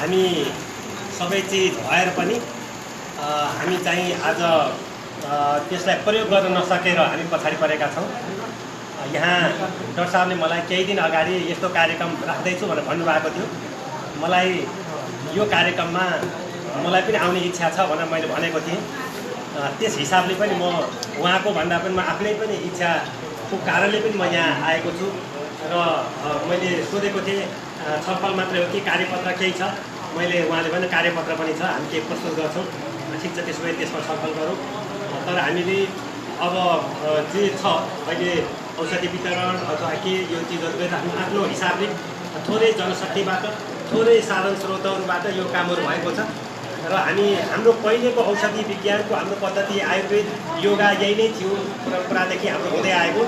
हामी सबै चिज भएर पनि हामी चाहिँ आज त्यसलाई प्रयोग गर्न नसकेर हामी पछाडि परेका छौँ। यहाँ डाक्टर साहबले मलाई केही दिन अगाडि यस्तो कार्यक्रम राख्दैछु भनेर भन्नुभएको थियो। मलाई यो कार्यक्रममा मलाई पनि आउने इच्छा छ भनेर मैले भनेको थिएँ। त्यस हिसाबले पनि म उहाँको भन्दा पनि म आफ्नै पनि इच्छाको कारणले पनि म यहाँ आएको छु र मैले सोधेको थिएँ छलफल मात्रै हो कि कार्यपत्र केही छ। मैले उहाँले भने कार्यपत्र पनि छ, हामी केही प्रस्तुत गर्छौँ। ठिक छ, त्यसो भए त्यसमा छलफल गरौँ। तर हामीले अब जे छ अहिले औषधि वितरण अथवा के यो चिजहरू गरिराख्नु आफ्नो हिसाबले थोरै जनशक्तिबाट थोरै साधन स्रोतहरूबाट यो कामहरू भएको छ र हामी हाम्रो पहिलेको औषधि विज्ञानको हाम्रो पद्धति आयुर्वेद योगा यही नै थियो परम्परादेखि हाम्रो हुँदै आएको।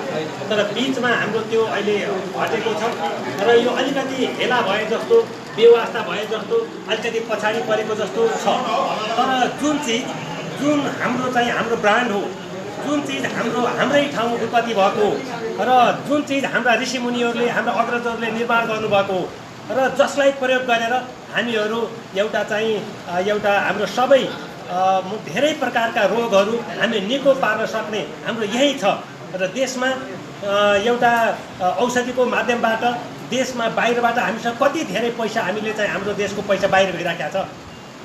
तर बिचमा हाम्रो त्यो अहिले हटेको छ र यो अलिकति हेला भए जस्तो व्यवस्था भए जस्तो अलिकति पछाडि परेको जस्तो छ। तर जुन हाम्रो चाहिँ हाम्रो ब्रान्ड हो, जुन चिज हाम्रै ठाउँ उत्पत्ति भएको र जुन चिज हाम्रा ऋषिमुनिहरूले हाम्रा अग्रजहरूले निर्माण गर्नुभएको र जसलाई प्रयोग गरेर हामीहरू एउटा हाम्रो सबै धेरै प्रकारका रोगहरू हामी निको पार्न सक्ने हाम्रो यही छ। र देशमा एउटा औषधिको माध्यमबाट देशमा बाहिरबाट हामीसँग कति धेरै पैसा हामीले चाहिँ हाम्रो देशको पैसा बाहिर गइराखेको छ।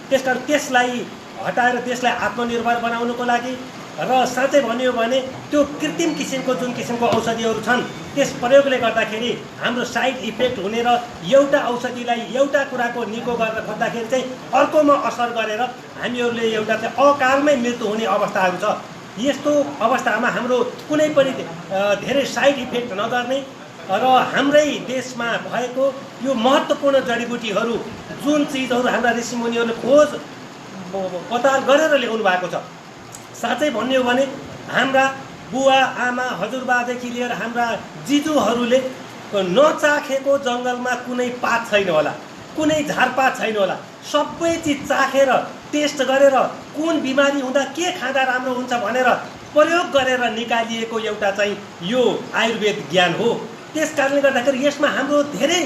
त्यसकारण त्यसलाई हटाएर देशलाई आत्मनिर्भर बनाउनुको लागि र साँच्चै भन्यो भने त्यो कृत्रिम किसिमको जुन किसिमको औषधिहरू छन् त्यस प्रयोगले गर्दाखेरि हाम्रो साइड इफेक्ट हुने र एउटा औषधिलाई एउटा कुराको निको गर्न खोज्दाखेरि चाहिँ अर्कोमा असर गरेर हामीहरूले एउटा चाहिँ अकालमै मृत्यु हुने अवस्थाहरू छ। यस्तो अवस्थामा हाम्रो कुनै पनि धेरै साइड इफेक्ट नगर्ने र हाम्रै देशमा भएको यो महत्त्वपूर्ण जडीबुटीहरू जुन चिजहरू हाम्रा ऋषिमुनिहरूले खोज पत्ता गरेर ल्याउनु भएको छ। साँच्चै भन्ने हो भने हाम्रा बुवा आमा हजुरबादेखि लिएर हाम्रा जिजुहरूले नचाखेको जङ्गलमा कुनै पात छैन होला, कुनै झारपात छैन होला। सबै चिज चाखेर टेस्ट गरेर कुन बिमारी हुँदा के खाँदा राम्रो हुन्छ भनेर प्रयोग गरेर निकालिएको एउटा चाहिँ यो आयुर्वेद ज्ञान हो। त्यस कारणले गर्दाखेरि यसमा हाम्रो धेरै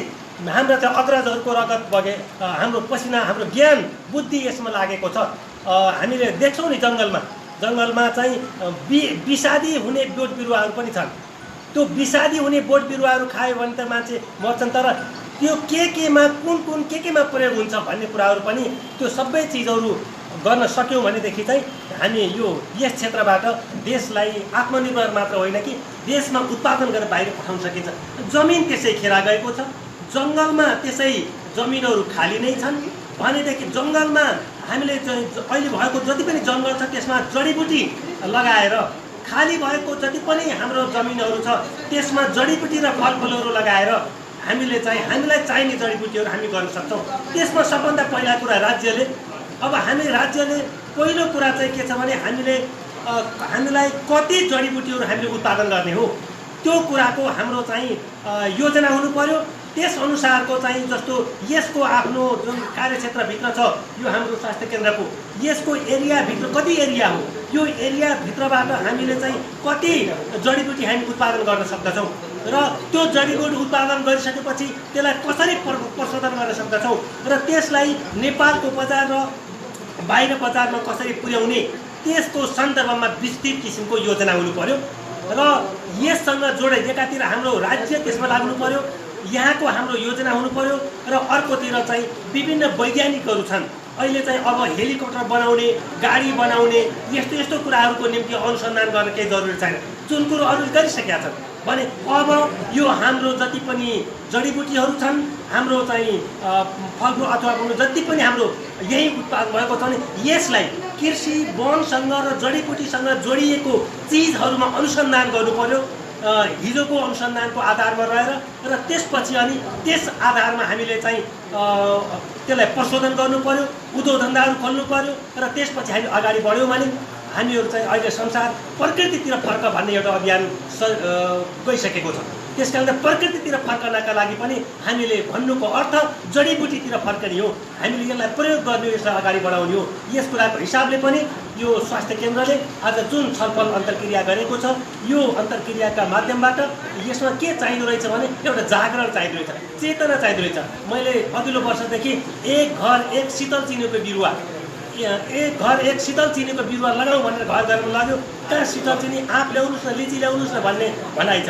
हाम्रा चाहिँ अग्रजहरूको रगत बगे, हाम्रो पसिना, हाम्रो ज्ञान बुद्धि यसमा लागेको छ। हामीले देख्छौँ नि जङ्गलमा चाहिँ विषादी हुने बोट बिरुवाहरू पनि छन्। त्यो विषादी हुने बोट बिरुवाहरू खायो भने त मान्छे मर्छन्, तर त्यो केमा कुन केमा प्रयोग हुन्छ भन्ने कुराहरू पनि त्यो सबै चिजहरू गर्न सक्यौँ भनेदेखि चाहिँ हामी यस क्षेत्रबाट देशलाई आत्मनिर्भर मात्र होइन कि देशमा उत्पादन गरेर बाहिर पठाउन सकिन्छ। जमिन त्यसै खेरा गएको छ, जङ्गलमा त्यसै जमिनहरू खाली नै छन् भनेदेखि जङ्गलमा हामीले अहिले भएको जति पनि जङ्गल छ त्यसमा जडीबुटी लगाएर खाली भएको जति पनि हाम्रो जमिनहरू छ त्यसमा जडीबुटी र फलफुलहरू लगाएर हामीलाई चाहिने जडीबुटीहरू हामी गर्न सक्छौँ। त्यसमा सबभन्दा पहिला कुरा राज्यले पहिलो कुरा चाहिँ के छ भने हामीलाई कति जडीबुटीहरू हामीले उत्पादन गर्ने हो त्यो कुराको हाम्रो चाहिँ योजना हुनु पर्यो। त्यस अनुसारको चाहिँ जस्तो यसको आफ्नो जुन कार्यक्षेत्रभित्र छ यो हाम्रो स्वास्थ्य केन्द्रको यसको एरियाभित्र कति एरिया हो, यो एरियाभित्रबाट हामीले चाहिँ कति जडीबुटी हामी उत्पादन गर्न सक्दछौँ र त्यो जडीबुटी उत्पादन गरिसकेपछि त्यसलाई कसरी प्रशोधन गर्न सक्दछौँ र त्यसलाई नेपालको बजार र बाहिर बजारमा कसरी पुर्याउने त्यसको सन्दर्भमा विस्तृत किसिमको योजना हुनु पर्यो। र यससँग जोडे एकातिर हाम्रो राज्य त्यसमा लाग्नु पर्यो, यहाँको हाम्रो योजना हुनु पर्यो र अर्कोतिर चाहिँ विभिन्न वैज्ञानिकहरू छन्। अहिले चाहिँ अब हेलिकप्टर बनाउने, गाडी बनाउने यस्तो कुराहरूको निम्ति अनुसन्धान गर्न केही जरुरी छैन। जुन कुरो अरूले गरिसकेका छन् भने अब यो हाम्रो जति पनि जडीबुटीहरू छन्, हाम्रो चाहिँ फलफुल अथवा जति पनि हाम्रो यही उत्पादन भएको छ भने यसलाई कृषि वनसँग र जडीबुटीसँग जोडिएको चिजहरूमा अनुसन्धान गर्नु पर्यो। हिजोको अनुसन्धानको आधारमा रहेर र त्यसपछि अनि त्यस आधारमा हामीले चाहिँ त्यसलाई प्रशोधन गर्नु पर्यो, उद्योग धन्दाहरू खोल्नु पर्यो र त्यसपछि हामी अगाडि बढ्यौँ भने हामीहरू चाहिँ अहिले संसार प्रकृतितिर फर्क भन्ने एउटा अभियान गइसकेको छ। त्यसकारणले प्रकृतितिर फर्कनका लागि पनि हामीले भन्नुको अर्थ जडीबुटीतिर फर्कने हो। हामीले यसलाई प्रयोग गर्ने, यसलाई अगाडि बढाउने हो। यस कुराको हिसाबले पनि यो स्वास्थ्य केन्द्रले आज जुन छलफल अन्तर्क्रिया गरेको छ, यो अन्तर्क्रियाका माध्यमबाट यसमा के चाहिँदो रहेछ भने एउटा जागरण चाहिँदो रहेछ, चेतना चाहिँदो रहेछ। मैले अघिल्लो वर्षदेखि एक घर एक शीतल चिनीको बिरुवा, एक घर एक शीतल चिनीको बिरुवा लगाउँ भनेर घर घरमा लाग्यो। कहाँ शीतल चिनी आँप ल्याउनुहोस् न, लिची ल्याउनुहोस् न भन्ने भनाइ छ।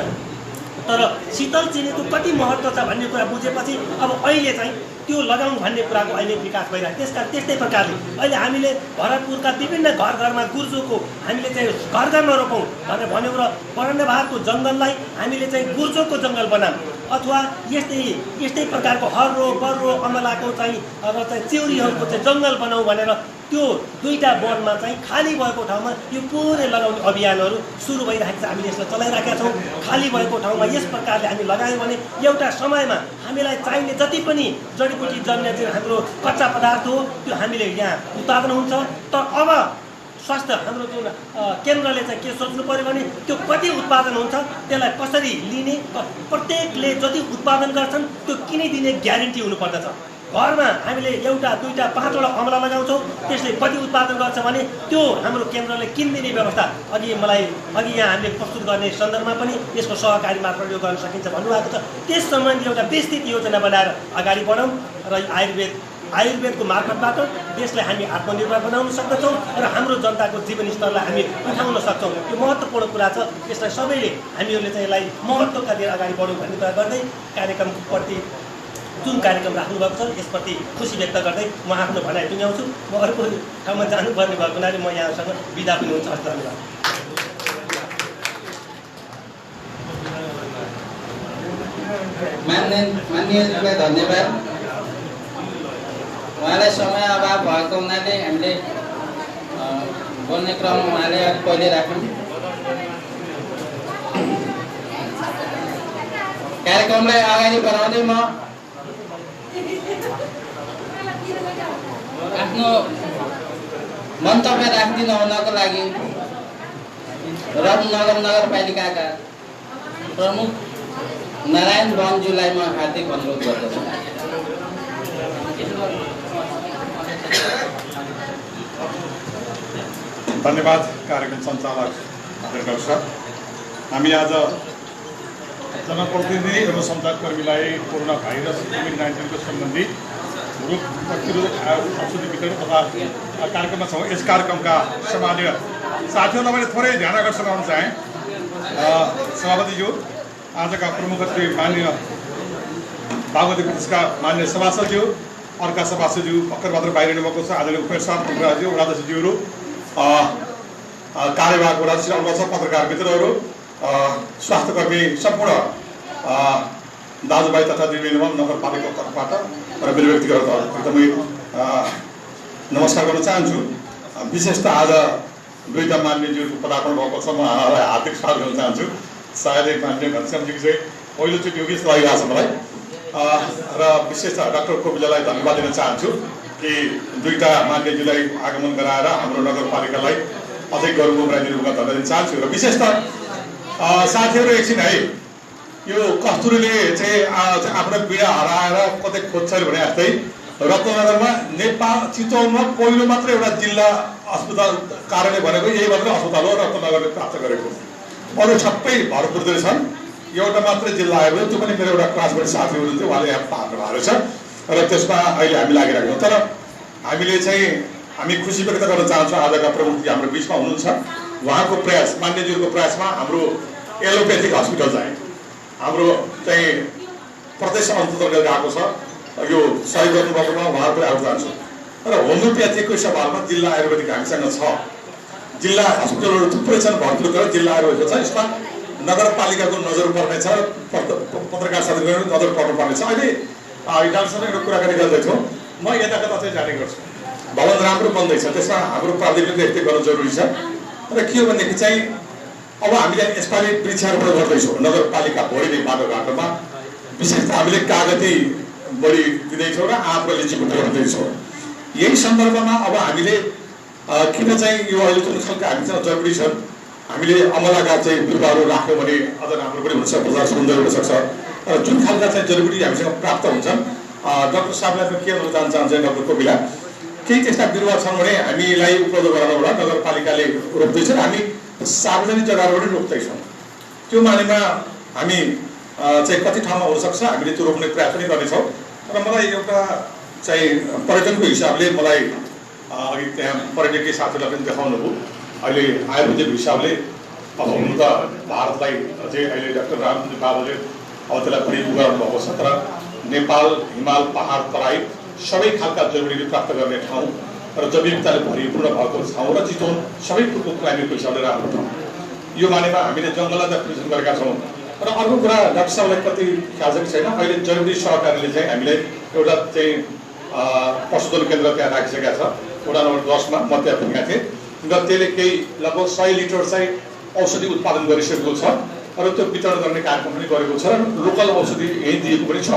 तर शीतल चिनीको कति महत्त्व छ भन्ने कुरा बुझेपछि अब अहिले चाहिँ त्यो लगाउँ भन्ने कुराको अहिले विकास भइरहेको। त्यसकारण त्यस्तै प्रकारले अहिले हामीले भरतपुरका विभिन्न घर घरमा गुर्जोको हामीले चाहिँ घर घरमा रोपौँ भनेर भन्यौँ र बरण्डबहारको जङ्गललाई हामीले चाहिँ गुर्जोको जङ्गल बनाऊँ अथवा यस्तै प्रकारको हर्रो बर्रो अमलाको चाहिँ र चाहिँ चिउरीहरूको चाहिँ जङ्गल बनाऊँ भनेर त्यो दुईटा वनमा चाहिँ खाली भएको ठाउँमा यो पुरै लगाउने अभियानहरू सुरु भइरहेको छ। हामीले यसलाई चलाइरहेका छौँ। खाली भएको ठाउँमा यस प्रकारले हामी लगायौँ भने एउटा समयमा हामीलाई चाहिने जति पनि जडीबुटी जन्य चाहिँ हाम्रो कच्चा पदार्थ हो त्यो हामीले यहाँ उत्पादन हुन्छ। तर अब स्वास्थ्य हाम्रो जुन केन्द्रले चाहिँ के सोच्नु पर्यो भने त्यो कति उत्पादन हुन्छ, त्यसलाई कसरी लिने, प्रत्येकले जति उत्पादन गर्छन् त्यो किनिदिने ग्यारेन्टी हुनुपर्दछ। घरमा हामीले एउटा दुईटा पाँचवटा अमला लगाउँछौँ, त्यसले कति उत्पादन गर्छ भने त्यो हाम्रो केन्द्रले किनिदिने व्यवस्था अघि यहाँ हामीले प्रस्तुत गर्ने सन्दर्भमा पनि यसको सहकारी मार्फत प्रयोग गर्न सकिन्छ भन्नुभएको छ। त्यस सम्बन्धी एउटा विस्तृत योजना बनाएर अगाडि बढौँ र आयुर्वेदको मार्फतबाट देशलाई हामी आत्मनिर्भर बनाउन सक्दछौँ र हाम्रो जनताको जीवनस्तरलाई हामी उठाउन सक्छौँ। यो महत्त्वपूर्ण कुरा छ। यसलाई सबैले हामीहरूले चाहिँ यसलाई महत्त्वका दिएर अगाडि बढौँ भन्ने कुरा गर्दै कार्यक्रमप्रति जुन कार्यक्रम राख्नुभएको छ यसप्रति खुसी व्यक्त गर्दै म आफ्नो भनाइ टुङ्ग्याउँछु। म अर्को ठाउँमा जानुपर्ने भएको हुनाले म यहाँसँग बिदा पनि हुन्छ। धन्यवाद। मान्यज्यूलाई धन्यवाद। उहाँलाई समय अभाव भएको हुनाले हामीले बोल्ने क्रम उहाँले पहिले राख्यौँ। कार्यक्रमलाई अगाडि बढाउँदै म आफ्नो मन्तव्य राखिदिन हुनको लागि रत्नगर नगरपालिकाका प्रमुख नारायण बन्जुलाई म हार्दिक अनुरोध गर्दछु। धन्यवाद कार्यक्रम सञ्चालक डाक्टर सर। हामी आज जनप्रतिनिधि एवं सञ्चारकर्मीलाई कोरोना भाइरस कोभिड-19 सम्बन्धी रोग प्रतिरोधक औषधि वितरण तथा कार्यक्रममा छौँ। यस कार्यक्रमका सम्माननीय साथीहरूलाई मैले थोरै ध्यान आकर्षण गर्न चाहेँ। सभापतिज्यू, आजका प्रमुख अतिथि माननीय बागमती प्रदेशका माननीय सभासदज्यू, अर्का सभासदज्यू भर्खरबाट बाहिर भएको छ, आदरणीय उपेन्द्र प्रकाशज्यू, वडाध्यक्षज्यूहरू, कार्यवाहक वडाध्यक्ष, पत्रकार मित्रहरू, स्वास्थ्यकर्मी, सम्पूर्ण दाजुभाइ तथा दिदीबहिनीमा नगरपालिकाको तर्फबाट र मेरो व्यक्तिगत एकदमै नमस्कार गर्न चाहन्छु। विशेषतः आज दुईटा मान्यज्यूको पदार्पण भएको छ, म उहाँलाई हार्दिक स्वागत गर्न चाहन्छु। सायदै मान्य घनश्यामजीको चाहिँ पहिलोचोटि योगी जस्तो लागिरहेको छ मलाई। र विशेषतः डाक्टर कोविदलाई धन्यवाद दिन चाहन्छु कि दुईटा मान्यज्यूलाई आगमन गराएर हाम्रो नगरपालिकालाई अझै गौरव बनाइदिनुको धन्यवाद दिन चाहन्छु। र विशेषतः साथीहरू एकछिन है, यो कस्तुरीले चाहिँ आफ्नो पीडा हराएर कतै खोज्छ भने जस्तै रत्नगरमा नेपाल चितवनमा पहिलो मात्र एउटा जिल्ला अस्पताल कार्यालय भनेको यही मात्र अस्पताल हो रत्नगरले प्राप्त गरेको। अरू सबै भरपूर छन्। एउटा मात्रै जिल्ला आयो त्यो पनि मेरो एउटा क्लासमेट साथी हुनुहुन्थ्यो, उहाँले यहाँ पार्नु भएको छ र त्यसमा अहिले हामी लागिरहेको छौँ। तर हामी खुसी व्यक्त गर्न चाहन्छौँ आजका प्रमुख हाम्रो बिचमा हुनुहुन्छ। उहाँको प्रयास, मान्यज्यूको प्रयासमा हाम्रो एलोपेथिक हस्पिटल चाहिँ हाम्रो चाहिँ प्रदेश अन्तर्गत गएको छ। यो सहयोग गर्नुभएकोमा उहाँको आउट जान्छु। र होमियोप्याथीको सवालमा जिल्ला आयुर्वेदिक हामीसँग छ। जिल्ला हस्पिटलहरू थुप्रै छन्, भरपूर गरेर जिल्ला आयुर्वेदिक छ। यसमा नगरपालिकाको नजर पर्नेछ, पत्रकार साथीहरू नजर पर्नुपर्नेछ। अहिले डाक्टरसँग एउटा कुराकानी गर्दैछौँ, म यताकता चाहिँ जाने गर्छु। भवन राम्रो बन्दैछ, त्यसमा हाम्रो प्राधिकरणले यस्तै गर्न जरुरी छ। र के हो भनेदेखि चाहिँ अब हामीले यसपालि वृक्षारोपण गर्दैछौँ नगरपालिका भोलिने बाटोघाटोमा। विशेष त हामीले कागती बढी दिँदैछौँ र आँप र लिची बुट्टा गर्दैछौँ। यही सन्दर्भमा अब हामीले किन चाहिँ यो अहिले जुन खालको हामीसँग जरुरी छन्, हामीले अमलाका चाहिँ बिरुवाहरू राख्यौँ भने अझ राम्रो पनि हुन्छ, बजार सुन्दर हुनसक्छ। र जुन खालका चाहिँ जडीबुटी हामीसँग प्राप्त हुन्छन्, डाक्टर साहबलाई पनि के भन्न चाहन्छ डाक्टर कोपिला, केही त्यस्ता बिरुवा छन् भने हामीलाई उपलब्ध गराउनबाट नगरपालिकाले रोप्दैछ र हामी सार्वजनिक जग्गाहरू पनि रोप्दैछौँ। त्यो मानेमा हामी चाहिँ कति ठाउँमा हुनसक्छ हामीले त्यो रोप्ने प्रयास पनि गर्नेछौँ। र मलाई एउटा चाहिँ पर्यटनको हिसाबले मलाई अघि त्यहाँ पर्यटकीय साथीहरूलाई पनि देखाउनु भयो, अहिले आयुर्वेदिक हिसाबले अब हुनु त भारतलाई चाहिँ अहिले डाक्टर रामजी बाबुले अब त्यसलाई बढी गराउनु भएको छ। तर नेपाल हिमाल पहाड तराई सबै खालका जडीबुटी प्राप्त गर्ने ठाउँ र जैविकताले भरिपूर्ण भएको ठाउँ र चितवन सबै कुरो क्लाइमेटको हिसाबले राम्रो ठाउँ। यो मानेमा हामीले जङ्गललाई डेफिनेसन गरेका छौँ। र अर्को कुरा डाक्टर साहबलाई कति ख्याल छ कि छैन, अहिले जडीबुटी सहकारीले चाहिँ हामीले एउटा चाहिँ पशुधन केन्द्र त्यहाँ राखिसकेका छ, वडा नम्बर 10 मा म त्यहाँ पुगेका थिएँ र त्यसले केही लगभग 100 लिटर चाहिँ औषधि उत्पादन गरिसकेको छ र त्यो वितरण गर्ने कार्यक्रम पनि गरेको छ र लोकल औषधि यहीँ दिएको पनि छ।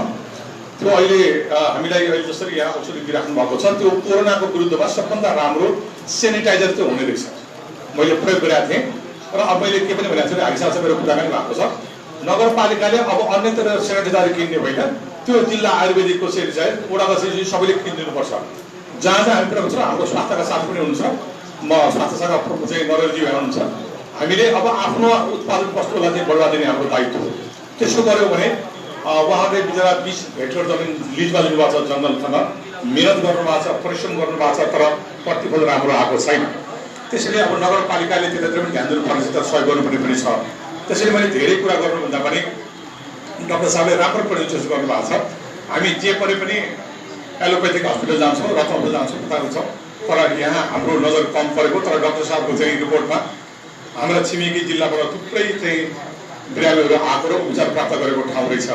त्यो अहिले हामीलाई अहिले जसरी यहाँ औषधि दिइराख्नु भएको छ, त्यो कोरोनाको विरुद्धमा सबभन्दा राम्रो सेनिटाइजर त्यो हुने रहेछ। मैले प्रयोग गरेका थिएँ र अब मैले के पनि भनेको छु, हामीसँग मेरो कुराकानी भएको छ, नगरपालिकाले अब अन्यत्र सेनिटाइजर किन्ने होइन, त्यो जिल्ला आयुर्वेदिकको सेनिटाइजर वडामा चाहिँ सबैले किनिदिनुपर्छ। जहाँ जहाँ हामी प्रयोग छ, हाम्रो स्वास्थ्यका साथ पनि हुनुहुन्छ, म स्वास्थ्य शाखा चाहिँ नरेन्द्रजी हुनुहुन्छ, हामीले अब आफ्नो उत्पादन वस्तुलाई चाहिँ बढावा दिने हाम्रो दायित्व हो। त्यसो गर्यो भने उहाँहरूले बिचरा 20 हेक्टर जमिन लिजमा लिनुभएको छ, जङ्गलसँग मिहिनेत गर्नुभएको छ, परिश्रम गर्नुभएको छ, तर प्रतिफल राम्रो आएको छैन। त्यसैले अब नगरपालिकाले त्यतातिर पनि ध्यान दिनुपर्ने छ, सहयोग गर्नुपर्ने पनि छ। त्यसैले मैले धेरै कुरा गर्नुभन्दा पनि डाक्टर साहबले राम्रो प्रेजेन्टेसन गर्नुभएको छ। हामी जे परे पनि एलोपेथिक हस्पिटल जान्छौँ, रत्नपुर जान्छौँ, कता जान्छौँ, तर यहाँ हाम्रो नजर कम परेको। तर डाक्टर साहबको चाहिँ रिपोर्टमा हाम्रा छिमेकी जिल्लाबाट थुप्रै चाहिँ बिरामीहरू आएको र उपचार प्राप्त गरेको ठाउँ छ।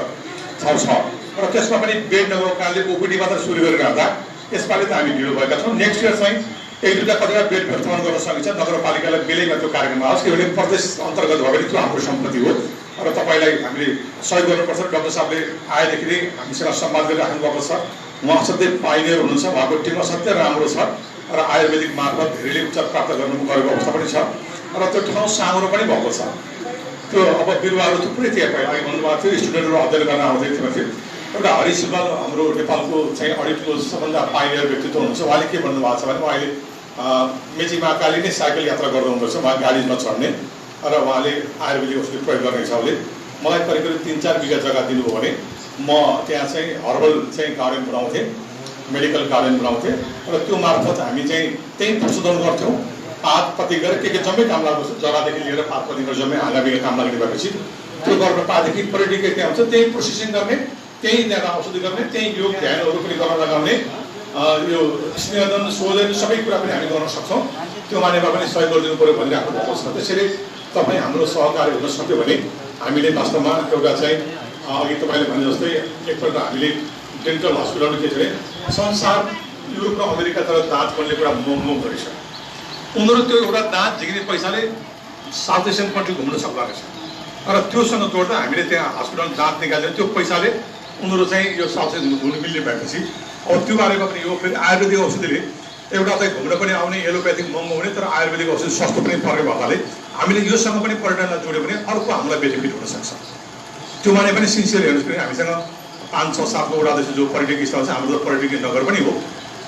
र त्यसमा पनि बेड नभएको कारणले ओपिडी मात्र सुरु गरिरहँदा यसपालि त हामी ढिलो भएका छौँ। नेक्स्ट इयर चाहिँ 1-2 कतिवटा बेड व्यवस्थापन गर्न सकिन्छ, नगरपालिकालाई बेलैमा त्यो कार्यक्रम आओस्, किनभने प्रदेश अन्तर्गत भयो भने त्यो हाम्रो सम्पत्ति हो र तपाईँलाई हामीले सहयोग गर्नुपर्छ। डाक्टर साहबले आएदेखि नै हामीसँग सम्वाद गरिराख्नु भएको छ, उहाँ असाध्यै पाइनियर हुनुहुन्छ, उहाँको टिम असाध्यै राम्रो छ र आयुर्वेदिक मार्फत धेरैले उपचार प्राप्त गर्नु गरेको अवस्था पनि छ र त्यो ठाउँ साँगुरो पनि भएको छ। त्यो अब बिरुवाहरू थुप्रै थिए, अघि भन्नुभएको थियो स्टुडेन्टहरू अध्ययन गर्न आउँदै थियो। एउटा हरि सिलवाल हाम्रो नेपालको चाहिँ अडिटको सबभन्दा पाइनियर व्यक्तित्व हुनुहुन्छ, उहाँले के भन्नुभएको छ भने उहाँले मेची महाकाली नै साइकल यात्रा गर्दा हुँदछ, उहाँ गाडी नचढ्ने र उहाँले आयुर्वेदिक औषधि प्रयोग गर्ने हिसाबले मलाई करिब 3-4 बिघा जग्गा दिनुभयो भने म त्यहाँ चाहिँ हर्बल चाहिँ गार्डन बनाउँथेँ, मेडिकल गार्डन बनाउँथेँ र त्यो मार्फत हामी चाहिँ त्यही प्रशोधन गर्थ्यौँ। पातपत्ती गरेर के जम्मै काम लाग्दछ, जरादेखि लिएर पातपत्ती गरेर जम्मै हाँगा बिगा काम लाग्ने भएपछि त्यो गर्न पाएदेखि पर्यटकीय त्यहाँ हुन्छ, त्यही प्रोसेसिङ गर्ने, त्यही त्यहाँ औषधि गर्ने, त्यही योग ध्यानहरू पनि गर्न लगाउने, यो स्नेहदन शोधन सबै कुरा पनि हामी गर्न सक्छौँ। त्यो मानेमा पनि सहयोग गरिदिनु पऱ्यो भनिराख्नु भएको छ। त्यसैले तपाईँ हाम्रो सहकारी हुन सक्यो भने हामीले वास्तवमा एउटा चाहिँ अघि तपाईँले भने जस्तै एकपल्ट हामीले डेन्टल हस्पिटल के छ भने संसार युरोप र अमेरिकातिर दाँत बन्ने कुरा महँगो रहेछ। उनीहरू त्यो एउटा दाँत झिक्ने पैसाले साउथ एसियन कन्ट्री घुम्न सक्ला रहेछ र त्योसँग जोड्दा हामीले त्यहाँ हस्पिटल दाँत निकालेर त्यो पैसाले उनीहरू चाहिँ यो साउथ एसियन घुम्नु मिल्ने भएपछि अब त्यो बारेमा पनि यो फेरि आयुर्वेदिक औषधिले एउटा चाहिँ घुम्न पनि आउने, एलोपेथिक महँगो हुने तर आयुर्वेदिक औषधि सस्तो पनि पर्ने भएकाले हामीले योसँग पनि पर्यटनलाई जोड्यो भने अर्को हामीलाई बेनिफिट हुनसक्छ। त्यो माने पनि सिन्सियर हेर्नुहोस् भने हामीसँग 5-6-7 वडादेखि जो पर्यटकीय स्थल छ, हाम्रो पर्यटकीय नगर पनि हो।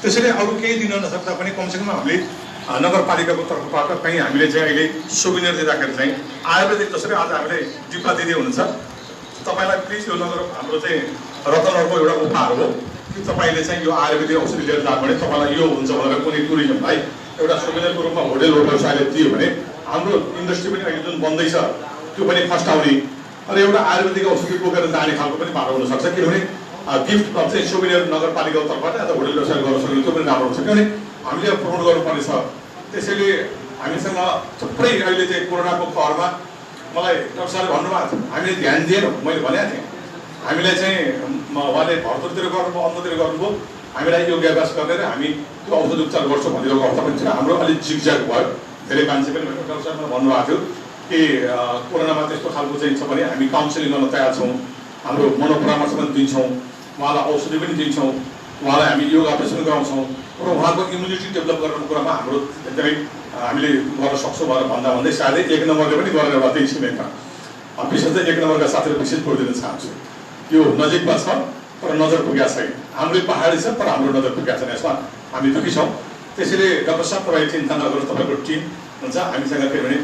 त्यसैले अरू केही दिन नसक्दा पनि कमसेकम हामीले नगरपालिकाको तर्फबाट कहीँ हामीले चाहिँ अहिले सुविनियर दिँदाखेरि चाहिँ आयुर्वेदिक जसरी आज हामीले दिपा दिदी हुनुहुन्छ, तपाईँलाई प्लिज यो नगर हाम्रो चाहिँ रतनहरको एउटा उपहार हो कि तपाईँले चाहिँ यो आयुर्वेदिक औषधि लिएर जानु भने तपाईँलाई यो हुन्छ भनेर कुनै टुरिज्मलाई एउटा सुविनियरको रूपमा होटेल व्यवसायले दियो भने हाम्रो इन्डस्ट्री पनि अहिले जुन बन्दैछ त्यो पनि फर्स्ट आउने र एउटा आयुर्वेदिक औषधि बोकेर जाने खालको पनि बाटो हुनसक्छ। किनभने गिफ्ट चाहिँ सुविनियर नगरपालिकाको तर्फबाट अथवा होटेल व्यवसाय गर्न सक्ने त्यो पनि राम्रो हुन्छ, किनभने हामीले प्रमोट गर्नुपर्ने छ। त्यसैले हामीसँग थुप्रै अहिले चाहिँ कोरोनाको कहरमा मलाई डाक्टर साहबले भन्नुभएको थियो, हामीले ध्यान दिएनौँ। मैले भनेको थिएँ हामीलाई चाहिँ उहाँले भरतपुरतिर गर्नुभयो, अन्यतिर गर्नुभयो, हामीलाई योगाभ्यास गरेर हामी त्यो औषधि उपचार गर्छौँ भनिरहेको अवस्था पनि थियो। हाम्रो अलिक जिगज्याग भयो, धेरै मान्छे पनि डाक्टर साहबले भन्नुभएको थियो कि कोरोनामा त्यस्तो खालको चाहिँ छ भने हामी काउन्सिलिङ गर्न तयार छौँ, हाम्रो मनोपरामर्श पनि दिन्छौँ, उहाँलाई औषधि पनि दिन्छौँ, उहाँलाई हामी योगाभ्यास पनि गराउँछौँ र उहाँको इम्युनिटी डेभलप गराउने कुरामा हाम्रो एकदमै हामीले गर्न सक्छौँ भनेर भन्दा भन्दै सायदै 1 नम्बरले पनि गरेर एउटा त्यही छिमेकमा विशेष चाहिँ 1 नम्बरका साथीहरू विशेष जोड दिन चाहन्छु। यो नजिकमा छ तर नजर पुगेको छैन। हाम्रो पहाडी छ तर हाम्रो नजर पुगेको छैन। यसमा हामी दुःखी छौँ। त्यसैले डाक्टर साहब तपाईँ चिन्ता नगर्नुहोस्, तपाईँको टिम हुन्छ हामीसँग किनभने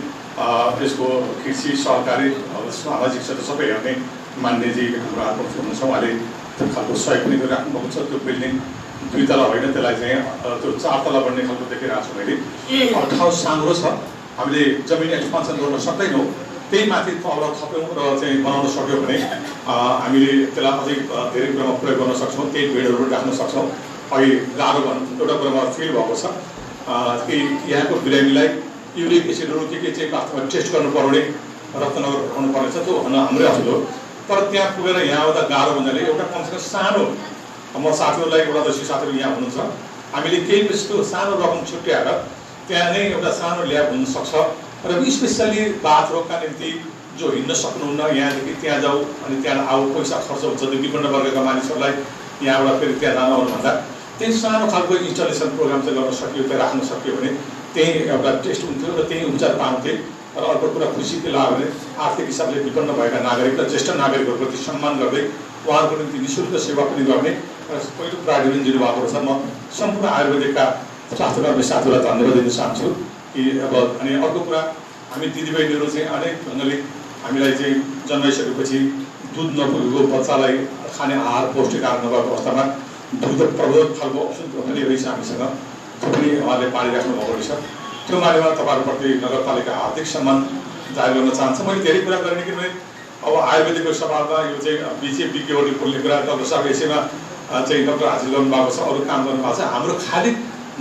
यसको कृषि सहकारी सामाजिक क्षेत्र सबै हेर्ने मान्यजी हाम्रो आत्मा हुनुहुन्छ। उहाँले त्यो खालको सहयोग पनि गरिराख्नु भएको छ। त्यो बिल्डिङ 2 तला होइन, त्यसलाई चाहिँ त्यो 4 तला बन्ने खालको देखिरहेको छु मैले। अब ठाउँ साँघुरो छ, हामीले जमिन एक्सपान्सन गर्न सक्दैनौँ। त्यही माथि तल थप्यौँ र चाहिँ बनाउन सक्यौँ भने हामीले त्यसलाई अझै धेरै कुरामा प्रयोग गर्न सक्छौँ। त्यही बेडहरू राख्न सक्छौँ। अहिले गाह्रो भन्नु एउटा कुरामा फिल भएको छ कि यहाँको बिरामीलाई युरिक एसिडहरू के चाहिँ वास्तवमा टेस्ट गर्नु पर्ने रत्नगर पठाउनु पर्नेछ। त्यो भन्न हाम्रै असल हो। तर त्यहाँ पुगेर यहाँ आउँदा गाह्रो भन्नाले एउटा कमसेकम सानो, म साथीहरूलाई एउटा जस्तो साथीहरू यहाँ हुनुहुन्छ, हामीले केही त्यस्तो सानो रकम छुट्याएर त्यहाँ नै एउटा सानो ल्याब हुनसक्छ र स्पेसल्ली बाथरोगका निम्ति जो हिँड्न सक्नुहुन्न यहाँदेखि त्यहाँ जाऊ अनि त्यहाँ आऊ पैसा खर्च हुन्छ त्यो विपन्न वर्गका मानिसहरूलाई यहाँबाट फेरि त्यहाँ जान आउनुभन्दा त्यही सानो खालको इन्स्टलेसन प्रोग्राम चाहिँ गर्न सकियो, त्यहाँ राख्न सकियो भने त्यही एउटा टेस्ट हुन्थ्यो र त्यही उपचार पाउँथे। र अर्को कुरा खुसी के लाग्यो भने आर्थिक हिसाबले विपन्न भएका नागरिक र ज्येष्ठ नागरिकहरूप्रति सम्मान गर्दै उहाँहरूको निम्ति निःशुल्क सेवा पनि गर्ने पहिलो प्रायोरिटी दिनुभएको छ। म सम्पूर्ण आयुर्वेदिकका स्वास्थ्यकर्मी साथीहरूलाई धन्यवाद दिन चाहन्छु कि अब अनि अर्को कुरा हामी दिदीबहिनीहरू चाहिँ अनेक ढङ्गले हामीलाई चाहिँ जन्माइसकेपछि दुध नपुगेको बच्चालाई खाने आहार पौष्टिक आहार नभएको अवस्थामा दुध प्रबोधक खालको औषध पनि रहेछ हामीसँग, त्यो पनि उहाँले पालिराख्नु भएको रहेछ। त्यो मानेमा तपाईँहरूप्रति नगरपालिका हार्दिक सम्मान जाहेर गर्न चाहन्छु। मैले धेरै कुरा गरेँ किनभने अब आयुर्वेदिकको सभामा यो चाहिँ बिजेपीले बोल्ने कुरा डाक्टर साहब यसैमा चाहिँ डाक्टर हासिल गर्नुभएको छ, अरू काम गर्नुभएको छ। हाम्रो खालि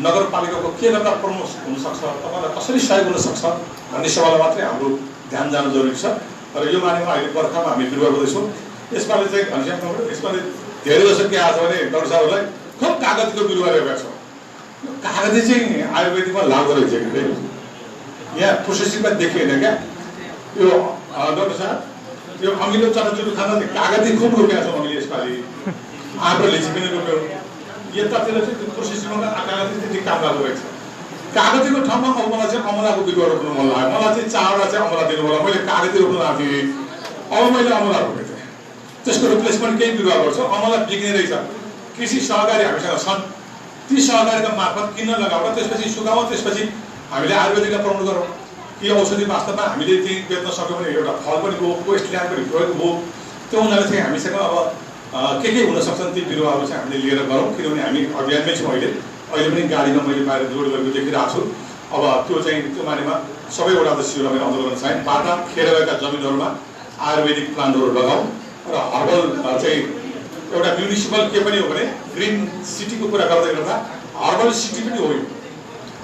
नगरपालिकाको के गर्दा प्रमुख हुनसक्छ, तपाईँलाई कसरी सहयोग हुनसक्छ भन्ने सवालमा मात्रै हाम्रो ध्यान जानु जरुरी छ। र यो मानेमा अहिले बर्खामा हामी बिरुवा गर्दैछौँ। यसपालि चाहिँ घनश्याम यसपालि धेरै जस्तो के आएको छ भने डाक्टर साहबहरूलाई खुब कागजको बिरुवा ल्याएका छौँ। यो कागजी चाहिँ आयुर्वेदिकमा लाग्दो रहेछ कि यहाँ प्रोसेसिङमा देखिएन क्या। यो डाक्टर साहब यो अमिलो चनाचुर खाना चाहिँ कागजी खुब रोपेका छौँ हामीले यसपालि। आँप र लिची पनि रोप्यौँ। यतातिर चाहिँ त्यो प्रोसेसिङमा कागजी त्यति काम लाग्दो रहेछ। कागजीको ठाउँमा अब मलाई चाहिँ अमलाको बिरुवा रोप्नु मन लाग्यो। मलाई चाहिँ 4वटा चाहिँ अमला दिनु होला। मैले कागजी रोप्नु लाग्थेँ, अब मैले अमला रोपेको थिएँ। त्यसको रिप्लेसमेन्ट केही बिरुवा गर्छु। अमला बिग्ने रहेछ। कृषि सहकारी हामीसँग छन्, ती सहकारीका मार्फत किन्न लगाएर त्यसपछि सुकाउँ, त्यसपछि हामीले आयुर्वेदिकलाई प्रमोट गरौँ। कि औषधि वास्तवमा हामीले चाहिँ बेच्न सक्यौँ भने एउटा फल पनि भयो, वेस्ट ल्यान्ड पनि प्रयोग भयो। त्यो हुनाले चाहिँ हामीसँग अब के हुन सक्छन् ती बिरुवाहरू चाहिँ हामीले लिएर गरौँ। किनभने हामी अभियानमै छौँ। अहिले पनि गाडीमा मैले बाहिर जोड गरेको देखिरहेको छु। अब त्यो चाहिँ त्यो मानेमा सबै वडा अध्यक्षहरूलाई मैले अनुरोध गर्न चाहेँ, बाटा खेर गएका जमिनहरूमा आयुर्वेदिक प्लान्टहरू लगाउँ र हर्बल चाहिँ एउटा म्युनिसिपल के पनि हो भने ग्रिन सिटीको कुरा गर्दै गर्दा हर्बल सिटी पनि हो।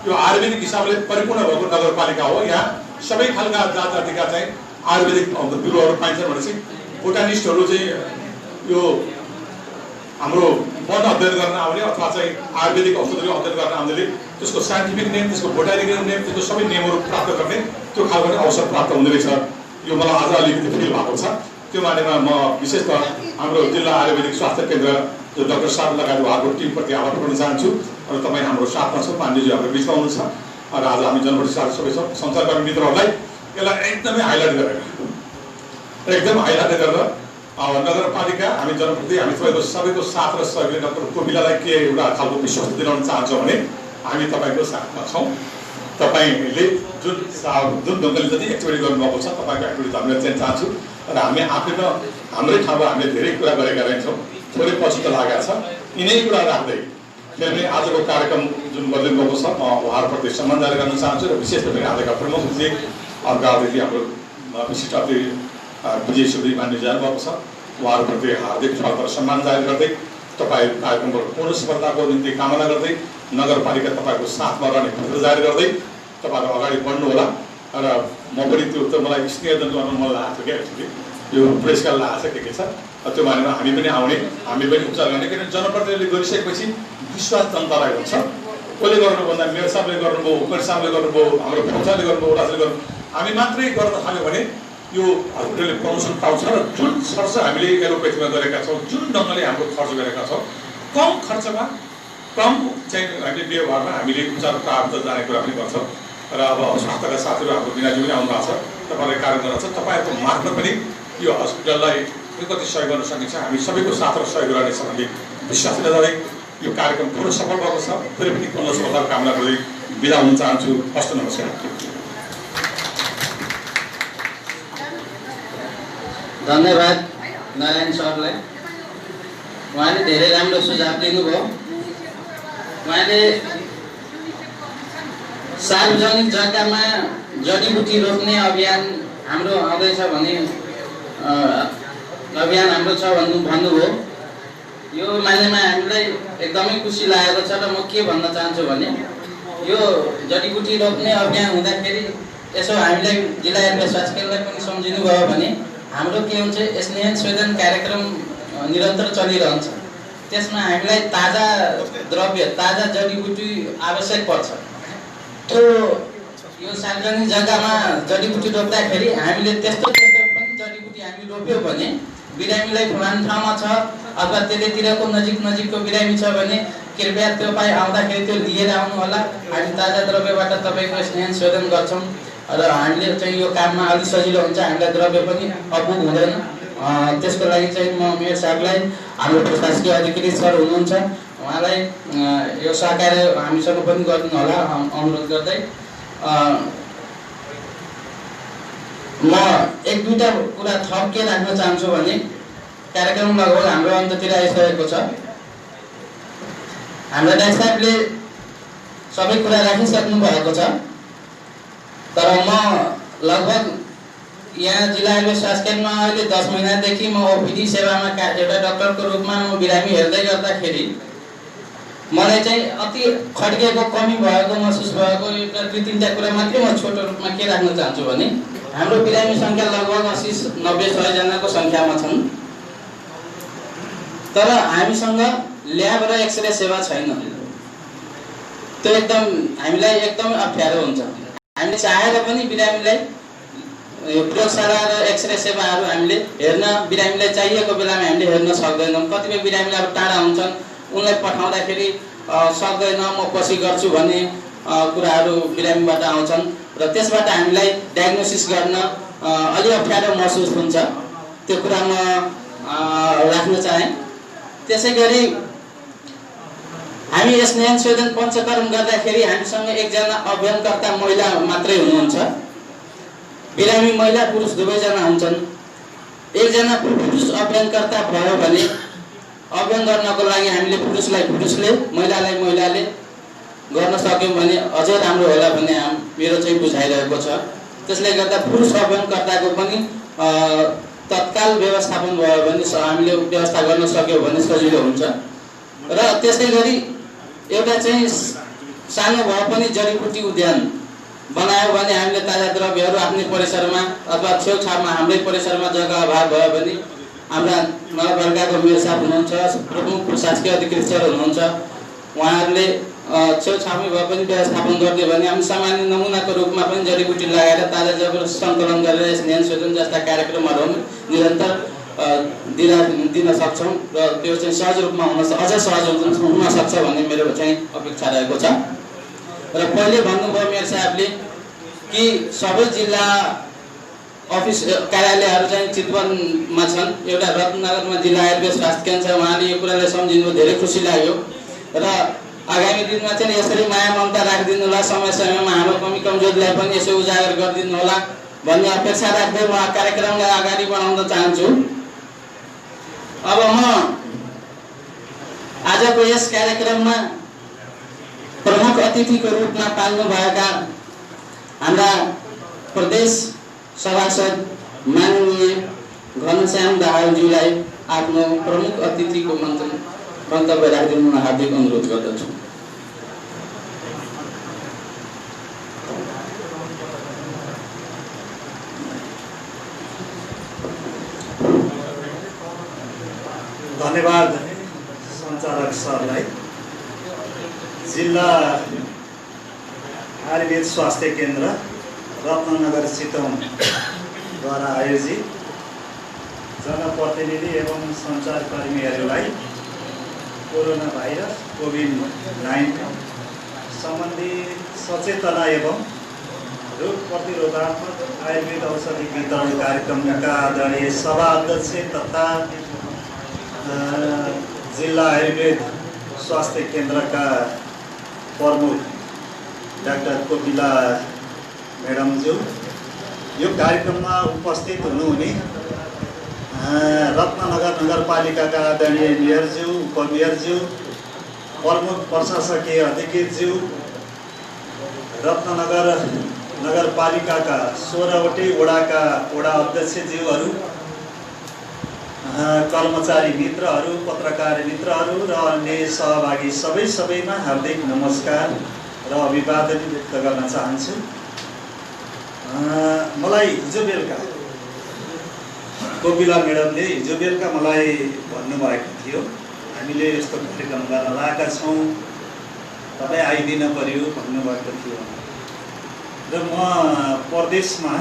यो आयुर्वेदिक हिसाबले परिपूर्ण भएको नगरपालिका हो। यहाँ सबै खालका जात जातिका चाहिँ आयुर्वेदिक बिरुवाहरू पाइन्छन् भनेपछि बोटानिस्टहरू चाहिँ यो हाम्रो वन अध्ययन गर्न आउने अथवा चाहिँ आयुर्वेदिक औषधहरू अध्ययन गर्न आउनेले त्यसको साइन्टिफिक नेम, त्यसको बोटानिकल नेम, त्यसको सबै नेमहरू प्राप्त गर्ने त्यो खालको पनि अवसर प्राप्त हुँदो रहेछ। यो मलाई आज अलिकति फिल भएको छ। त्यो मानेमा म विशेषतः हाम्रो जिल्ला आयुर्वेदिक स्वास्थ्य केन्द्र जो डाक्टर साहब लगायत उहाँको टिमप्रति आभार गर्न चाहन्छु। र तपाईँ हाम्रो साथमा छ, पाण्डेजी हाम्रो बिचमा हुनुहुन्छ। र आज हामी जनप्रति साथ सबै छौँ। सञ्चारकर्मी मित्रहरूलाई यसलाई एकदमै हाइलाइट गरेर नगरपालिका हामी जनप्रति हामी सबैको साथ र सहयोगले डाक्टर कोपिलालाई के एउटा खालको विश्वास दिलाउन चाहन्छौँ भने हामी तपाईँको साथमा छौँ। तपाईँले जुन ढङ्गले जति एक्टिभिटी गर्नुभएको छ तपाईँको एक्टिभिटी हामीले चाहिँ चाहन्छु। र हामी आफैमा हाम्रै ठाउँमा हामीले धेरै कुरा गरेका रहेछौँ। थोरै पछि त लागेको छ। यिनै कुरा राख्दै किनभने आजको कार्यक्रम जुन बदलिनु भएको छ म उहाँहरूप्रति सम्मान जारी गर्न चाहन्छु। र विशेष गरी आजका प्रमुख अतिथि अर्का अतिथि हाम्रो विशिष्ट अतिथि विजय सुब्री मान्य जानुभएको छ। उहाँहरूप्रति हार्दिक स्वागत र सम्मान जारी गर्दै तपाईँ कार्यक्रमको पूर्ण सफलताको निम्ति कामना गर्दै नगरपालिका तपाईँको साथमा रहने खबर जारी गर्दै तपाईँहरू अगाडि बढ्नु होला। र म पनि त्यो त मलाई स्नेहजन गर्न मन लागेको थियो क्या एक्चुली यो पुरस्कार लागेको छ के छ त्यो मानेमा हामी पनि आउने, हामी पनि उपचार गर्ने। किनभने जनप्रतिनिधिले गरिसकेपछि विश्वास जनतालाई हुन्छ। कसले गर्नुभन्दा मेयर साहबले गर्नुभयो, उपेन्द्र साहबले गर्नुभयो, हाम्रो फौजाले गर्नुभयो, राजले गर्नु हामी मात्रै गर्न थाल्यो भने यो हस्पिटलले प्रमोसन पाउँछ। र जुन खर्च हामीले एलोपेथीमा गरेका छौँ, जुन ढङ्गले हाम्रो खर्च गरेका छौँ, कम खर्चमा कम चाहिँ हामीले व्यवहारमा हामीले उपचार प्राप्त जाने कुरा पनि गर्छौँ। र अब स्वास्थ्यका साथीहरू हाम्रो बिनाजी पनि आउनु भएको छ, तपाईँहरूले कार्य गर्नुहुन्छ। तपाईँहरूको मार्फत पनि यो हस्पिटललाई कति सहयोग गर्न सकिन्छ, हामी सबैको साथ र सहयोग रहनेछ भन्ने विश्वास गर्दै यो कार्यक्रम ठुलो सफल भएको छ। फेरि पनि पूर्ण सफलताको कामना गर्दै बिदा हुन चाहन्छु। हस्त नमस्कार। धन्यवाद नारायण सरलाई। उहाँले धेरै राम्रो सुझाव दिनुभयो। उहाँले सार्वजनिक जग्गामा जडीबुटी रोप्ने अभियान हाम्रो आउँदैछ भने अभियान हाम्रो छ भन्नुभयो। यो मानेमा हामीलाई एकदमै खुसी लागेको छ र म के भन्न चाहन्छु भने यो जडीबुटी रोप्ने अभियान हुँदाखेरि यसो हामीलाई जिल्ला हेरचाह स्वास्थ्य केन्द्रलाई पनि सम्झिनु भयो भने हाम्रो के हुन्छ, स्नेह स्वेदन कार्यक्रम निरन्तर चलिरहन्छ। त्यसमा हामीलाई ताजा द्रव्य, ताजा जडीबुटी आवश्यक पर्छ। त्यो यो सार्वजनिक जग्गामा जडीबुटी रोप्दाखेरि हामीले त्यस्तो पनि जडीबुटी हामी रोप्यो भने बिरामीलाई फलान ठाउँमा छ अथवा त्यतितिरको नजिकको बिरामी छ भने कृपया तपाईँ आउँदाखेरि त्यो लिएर आउनु होला। हामी ताजा द्रव्यबाट तपाईँको स्नेह स्वेदन गर्छौँ र हामीले चाहिँ यो काममा अलिक सजिलो हुन्छ, हामीलाई द्रव्य पनि अपुग हुँदैन। त्यसको लागि चाहिँ म मेयर साहबलाई, हाम्रो प्रशासकीय अधिकारी सर हुनुहुन्छ उहाँलाई यो सहकार्य हामीसँग पनि गरिदिनु होला अनुरोध गर्दै म एक दुईवटा कुरा थप के राख्न चाहन्छु भने कार्यक्रम लगभग हाम्रो अन्ततिर आइसकेको छ। हाम्रो डाक्टर साहबले सबै कुरा राखिसक्नु भएको छ, तर म लगभग यहाँ जिल्ला स्वास्थ्य केन्द्रमा अहिले 10 महिनादेखि म ओपिडी सेवामा एउटा डाक्टरको रूपमा म बिरामी हेर्दै गर्दाखेरि मलाई चाहिँ अति खड्केको कमी भएको महसुस भएको एउटा 2-3टा कुरा मात्रै म छोटो रूपमा के राख्न चाहन्छु भने हाम्रो बिरामी सङ्ख्या लगभग 80-90-100 जनाको सङ्ख्यामा छन्, तर हामीसँग ल्याब र एक्सरे सेवा छैन। त्यो एकदम हामीलाई एकदमै अप्ठ्यारो हुन्छ। हामीले चाहेर पनि बिरामीलाई प्रयोगशाला र एक्सरे सेवाहरू हामीले हेर्न, बिरामीलाई चाहिएको बेलामा हामीले हेर्न सक्दैनौँ। कतिपय बिरामीलाई अब टाढा हुन्छन्, उनलाई पठाउँदाखेरि सक्दैन, म पछि गर्छु भन्ने कुराहरू बिरामीबाट आउँछन् र त्यसबाट हामीलाई डायग्नोसिस गर्न अलि अप्ठ्यारो महसुस हुन्छ। त्यो कुरा म राख्न चाहेँ। त्यसै गरी हामी स्नेह स्वेदन पञ्चकर्म गर्दाखेरि हामीसँग एकजना अभियानकर्ता महिला मात्रै हुनुहुन्छ। बिरामी महिला पुरुष दुवैजना हुन्छन्। एकजना पुरुष अभियानकर्ता भयो भने अभियान गर्नको लागि हामीले पुरुषलाई पुरुषले, महिलालाई महिलाले गर्न सक्यौँ भने अझै राम्रो होला भन्ने मेरो चाहिँ बुझाइरहेको छ। त्यसले गर्दा पुरुष अभियानकर्ताको पनि तत्काल व्यवस्थापन भयो भने हामीले व्यवस्था गर्न सक्यौँ भने सजिलो हुन्छ। र त्यसै गरी एउटा चाहिँ सानो भए पनि जडीबुटी उद्यान बनायो भने हामीले ताजा द्रव्यहरू आफ्नै परिसरमा अथवा छेउछाउमा हाम्रै परिसरमा जग्गा अभाव भयो भने हाम्रा नगरपालिकाको मेयर साहब हुनुहुन्छ, प्रमुख प्रशासकीय अधिकारी सर हुनुहुन्छ, उहाँहरूले छेउछाउमै भए पनि व्यवस्थापन गरिदियो भने हामी सामान्य नमुनाको रूपमा पनि जडीबुटी लगाएर ताजा जब सङ्कलन गरेर स्नेह स्वेदन जस्ता कार्यक्रमहरू निरन्तर दिन सक्छौँ र त्यो चाहिँ सहज रूपमा अझ सहज हुन सक्छ भन्ने मेरो चाहिँ अपेक्षा रहेको छ। र पहिले भन्नुभयो मेयर साहबले कि सबै जिल्ला अफिस कार्यालयहरू चाहिँ चितवनमा छन्, एउटा रत्नगरमा जिल्ला आयुर्वेद स्वास्थ्य केन्द्र छ। उहाँले यो कुरालाई सम्झिनु धेरै खुसी लाग्यो र आगामी दिनमा चाहिँ यसरी माया ममता राखिदिनु होला, समय समयमा हाम्रो कमी कमजोरीलाई पनि यसो उजागर गरिदिनु होला भन्ने अपेक्षा राख्दै म कार्यक्रमलाई अगाडि बढाउन चाहन्छु। अब म आजको यस कार्यक्रममा प्रमुख अतिथिको रूपमा पाल्नुभएका हाम्रा प्रदेश सभासद माननीय घनश्याम दाहालज्यूलाई आफ्नो प्रमुख अतिथिको मन्तव्य राखिदिनु हार्दिक अनुरोध गर्दछु। धन्यवाद सञ्चालक सरलाई। जिल्ला आयुर्वेद स्वास्थ्य केन्द्र रत्नगर चितवनद्वारा आयोजित जनप्रतिनिधि एवं सञ्चारकर्मीहरूलाई कोरोना भाइरस कोभिड-19 सम्बन्धी सचेतना एवं रोग प्रतिरोधात्मक आयुर्वेद औषधि वितरण कार्यक्रमका आदरणीय सभा अध्यक्ष तथा जिल्ला आयुर्वेद स्वास्थ्य केन्द्रका प्रमुख डाक्टर कोपिला म्याडमज्यू, यो कार्यक्रममा उपस्थित हुनुहुने रत्ननगर नगरपालिकाका आदरणीय मेयरज्यू, उपमेयरज्यू, प्रमुख प्रशासकीय अधिकृतज्यू, रत्ननगर नगरपालिकाका 16वटै वडाका वडा अध्यक्षज्यूहरू, कर्मचारी मित्रहरू, पत्रकार मित्रहरू र अन्य सहभागी सबैमा हार्दिक नमस्कार र अभिवादन व्यक्त गर्न चाहन्छु। मलाई हिजो बेलुका कोपिला म्याडमले हिजो बेलुका मलाई भन्नुभएको थियो, हामीले यस्तो कार्यक्रम गर्न लागेका छौँ, तपाईँ आइदिन पर्यो भन्नुभएको थियो। र म प्रदेशमा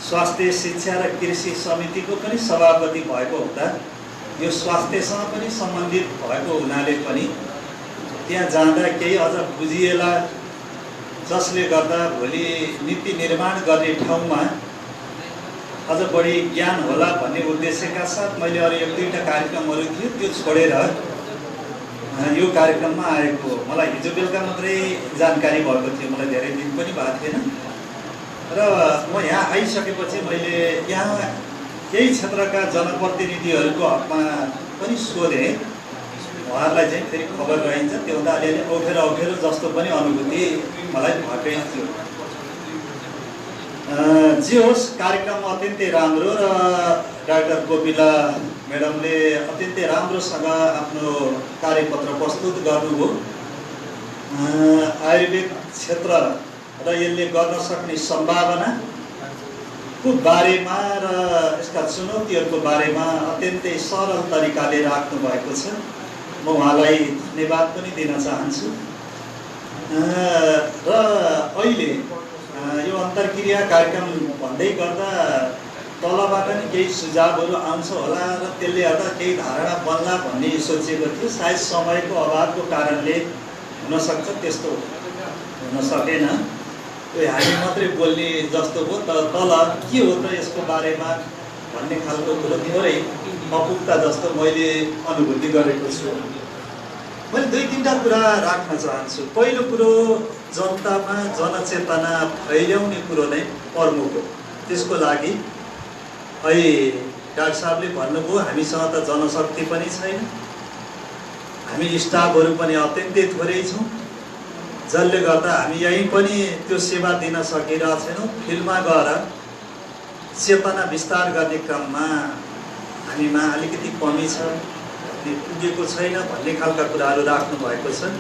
स्वास्थ्य शिक्षा र कृषि समितिको पनि सभापति भएको हुँदा यो स्वास्थ्यसँग पनि सम्बन्धित भएको हुनाले पनि त्यहाँ जाँदा केही अझ बुझिएला, जसले गर्दा भोलि नीति निर्माण गर्ने ठाउँमा अझ बढी ज्ञान होला भन्ने उद्देश्यका साथ मैले अरू 1-2टा कार्यक्रमहरू थियो त्यो छोडेर यो कार्यक्रममा आएको। मलाई हिजो बेलुका मात्रै जानकारी भएको थियो, मलाई धेरै दिन पनि भएको थिएन। र म यहाँ आइसकेपछि मैले यहाँ केही क्षेत्रका जनप्रतिनिधिहरूको हकमा पनि सोधेँ, उहाँहरूलाई चाहिँ फेरि खबर रहन्छ, त्यो हुँदा अलिअलि अप्ठ्यारो जस्तो पनि अनुभूति मलाई भएकै थियो। जे होस्, कार्यक्रम अत्यन्तै राम्रो र डाक्टर कोपिला म्याडमले अत्यन्तै राम्रोसँग आफ्नो कार्यपत्र प्रस्तुत गर्नुभयो। आयुर्वेद क्षेत्र र यसले गर्न सक्ने सम्भावनाको बारेमा र यसका चुनौतीहरूको बारेमा अत्यन्तै सरल तरिकाले राख्नु भएको छ। म उहाँलाई धन्यवाद पनि दिन चाहन्छु। र अहिले यो अन्तर्क्रिया कार्यक्रम भन्दै गर्दा तलबाट नि केही सुझावहरू आउँछ होला र त्यसले गर्दा केही धारणा बन्ला भन्ने सोचेको थियो। सायद समयको अभावको कारणले हुनसक्छ त्यस्तो हुन सकेन। त्यो हामी मात्रै बोल्ने जस्तो भयो, तर तल के हो त यसको बारेमा भन्ने खालको कुरो थोरै अपुग्ता जस्तो मैले अनुभूति गरेको छु। मैले 2-3टा कुरा राख्न चाहन्छु। पहिलो कुरो, जनतामा जनचेतना फैल्याउने कुरो नै प्रमुख हो। त्यसको लागि अहिले डाक्टर साहबले भन्नुभयो, हामीसँग त जनशक्ति पनि छैन, हामी स्टाफहरू पनि अत्यन्तै थोरै छौँ, जसले गर्दा हामी यहीँ पनि त्यो सेवा दिन सकिरहेको छैनौँ। फिल्डमा गएर चेतना विस्तार गर्ने क्रममा हामीमा अलिकति कमी छ, पुगेको छैन भन्ने खालका कुराहरू राख्नु भएको छ।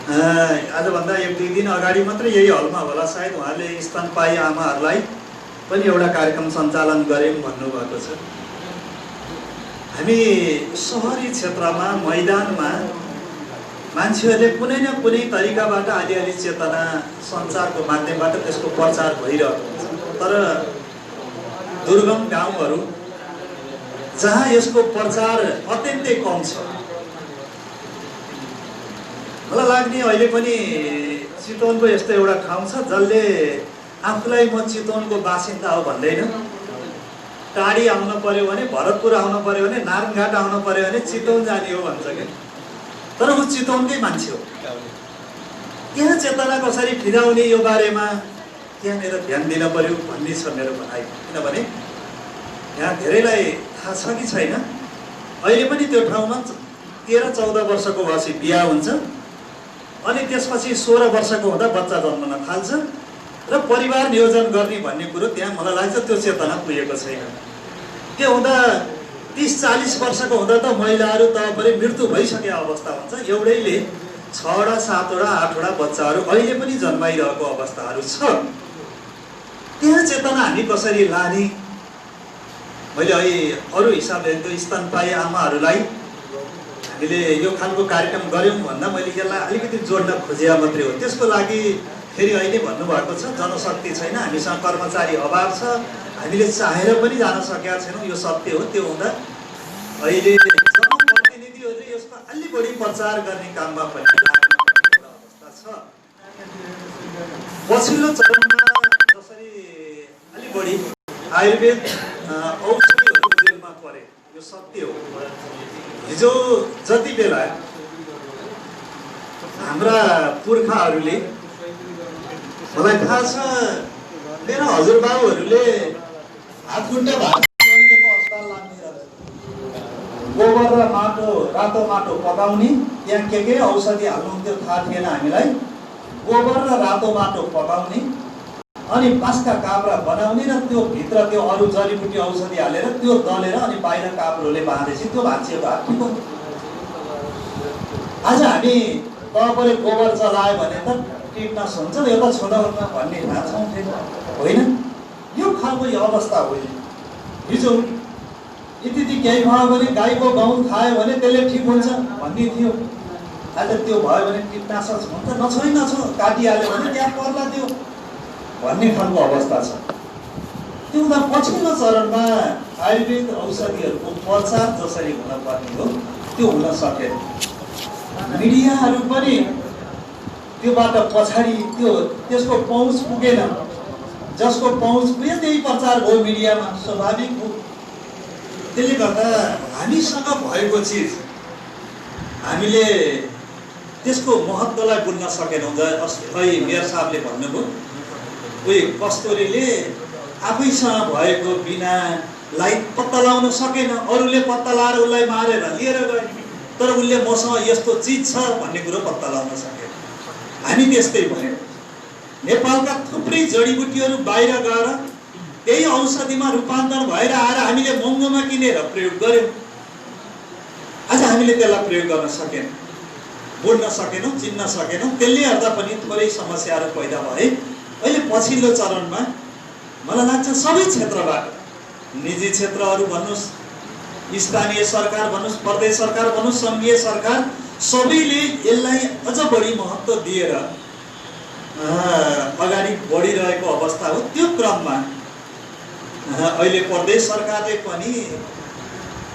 आजभन्दा 1-2 दिन अगाडि मात्रै यही हलमा होला सायद उहाँले स्तनपायी आमाहरूलाई पनि एउटा कार्यक्रम सञ्चालन गऱ्यौँ भन्नुभएको छ। हामी सहरी क्षेत्रमा मैदानमा मान्छेहरूले कुनै न कुनै तरिकाबाट अलिअलि चेतना सञ्चारको माध्यमबाट त्यसको प्रचार भइरहेको हुन्छ। तर दुर्गम गाउँहरू जहाँ यसको प्रचार अत्यन्तै कम छ, मलाई लाग्ने अहिले पनि चितवनको यस्तो एउटा ठाउँ छ जसले आफूलाई म चितवनको बासिन्दा हो भन्दैन। टाढी आउनु पर्यो भने, भरतपुर आउनु पर्यो भने, नारायणघाट आउनु पर्यो भने चितवन जाने हो भन्छ क्या, तर ऊ चितवनकै मान्छे हो। त्यहाँ चेतना कसरी फिराउने यो बारेमा त्यहाँनिर ध्यान दिन पर्यो भन्ने छ मेरो भनाइ। किनभने यहाँ धेरैलाई थाहा छ कि छैन, अहिले पनि त्यो ठाउँमा 13-14 वर्षको भएपछि बिहा हुन्छ अनि त्यसपछि 16 वर्षको हुँदा बच्चा जन्मन थाल्छ र परिवार नियोजन गर्ने भन्ने कुरो त्यहाँ मलाई लाग्छ त्यो चेतना पुगेको छैन। त्यो हुँदा 30-40 वर्षको हुँदा त महिलाहरू त मृत्यु भइसकेको अवस्था हुन्छ। एउटैले 6वटा 7वटा 8वटा बच्चाहरू अहिले पनि जन्माइरहेको अवस्थाहरू छ। त्यहाँ चेतना हामी कसरी लाने? मैले अहिले अरू हिसाबले त्यो स्तनपायी आमाहरूलाई हामीले यो खालको कार्यक्रम गऱ्यौँ भन्दा मैले यसलाई अलिकति जोड्न खोजिया मात्रै हो। त्यसको लागि फेरि अहिले भन्नुभएको छ जनशक्ति छैन, हामीसँग कर्मचारी अभाव छ, हामीले चाहेर पनि जान सकेका छैनौँ, यो सत्य हो। त्यो हुँदा अहिले जनप्रतिनिधिहरूले यसको अलि बढी प्रचार गर्ने काममा पनि लाग्नु पर्ने अवस्था छ। पछिल्लो चरणमा जसरी अलिक बढी आयुर्वेद औषधिहरू जेलमा परे, यो सत्य हो। हिजो जति बेला हाम्रा पुर्खाहरूले, मलाई थाहा छ मेरा हजुरबाबुहरूले हातखुट्टा भाँचिएको अस्पताल लाने, गोबर र माटो, रातो माटो पकाउने, त्यहाँ के औषधि हाल्नुहुन्थ्यो थाहा थिएन हामीलाई। गोबर र रातो माटो पकाउने, अनि बाँसका काप्रा बनाउने र त्यो भित्र त्यो अरू जडीबुटी औषधि हालेर त्यो दलेर अनि बाहिर काप्रोले बाँधेपछि त्यो भाँचिएको हात ठिक हो। आज हामी तपाईँले गोबर चलायो भने त कीटनाशक हुन्छ, यो त छोडाउनमा भन्ने थाहा छ होइन? यो खालको यो अवस्था हो। हिजो यति केही भयो भने गाईको गहुँ खायो भने त्यसले ठिक हुन्छ भन्ने थियो। आज त्यो भयो भने कीटनाशक हुन्छ, नछोइ काटिहाल्यो भने त्यहाँ पर्ला त्यो भन्ने खालको अवस्था छ। त्यो हुँदा पछिल्लो चरणमा आयुर्वेद औषधिहरूको प्रचार जसरी हुनपर्ने हो त्यो हुन सकेन। मिडियाहरू पनि त्योबाट पछाडि त्यसको पहुँच पुगेन। जसको पहुँच पुग्यो त्यही प्रचार भयो मिडियामा, स्वाभाविक हो। त्यसले गर्दा हामीसँग भएको चिज हामीले त्यसको महत्त्वलाई बुझ्न सकेनौँ। अहिले मेयर साहबले भन्नुभयो, उही कस्तुरीले आफैसँग भएको बिनालाई पत्ता लगाउन सकेन, अरूले पत्ता लगाएर उसलाई मारेर लिएर गए, तर उसले मसँग यस्तो चिज छ भन्ने कुरो पत्ता लगाउन सकेन। हामी त्यस्तै भयो। नेपालका थुप्रै जडीबुटीहरू बाहिर गएर त्यही औषधिमा रूपान्तरण भएर आएर हामीले महँगोमा किनेर प्रयोग गर्यौँ। आज हामीले त्यसलाई प्रयोग गर्न सकेनौँ, बुझ्न सकेनौँ, चिन्न सकेनौँ। त्यसले गर्दा पनि थोरै समस्याहरू पैदा भए। अहिले पछिल्लो चरणमा मलाई लाग्छ सबै क्षेत्रबाट, निजी क्षेत्रहरू भन्नुहोस्, स्थानीय सरकार भन्नुहोस्, प्रदेश सरकार भन्नुहोस्, सङ्घीय सरकार, सबैले यसलाई अझ बढी महत्त्व दिएर अगाडि बढिरहेको अवस्था हो। त्यो क्रममा अहिले प्रदेश सरकारले पनि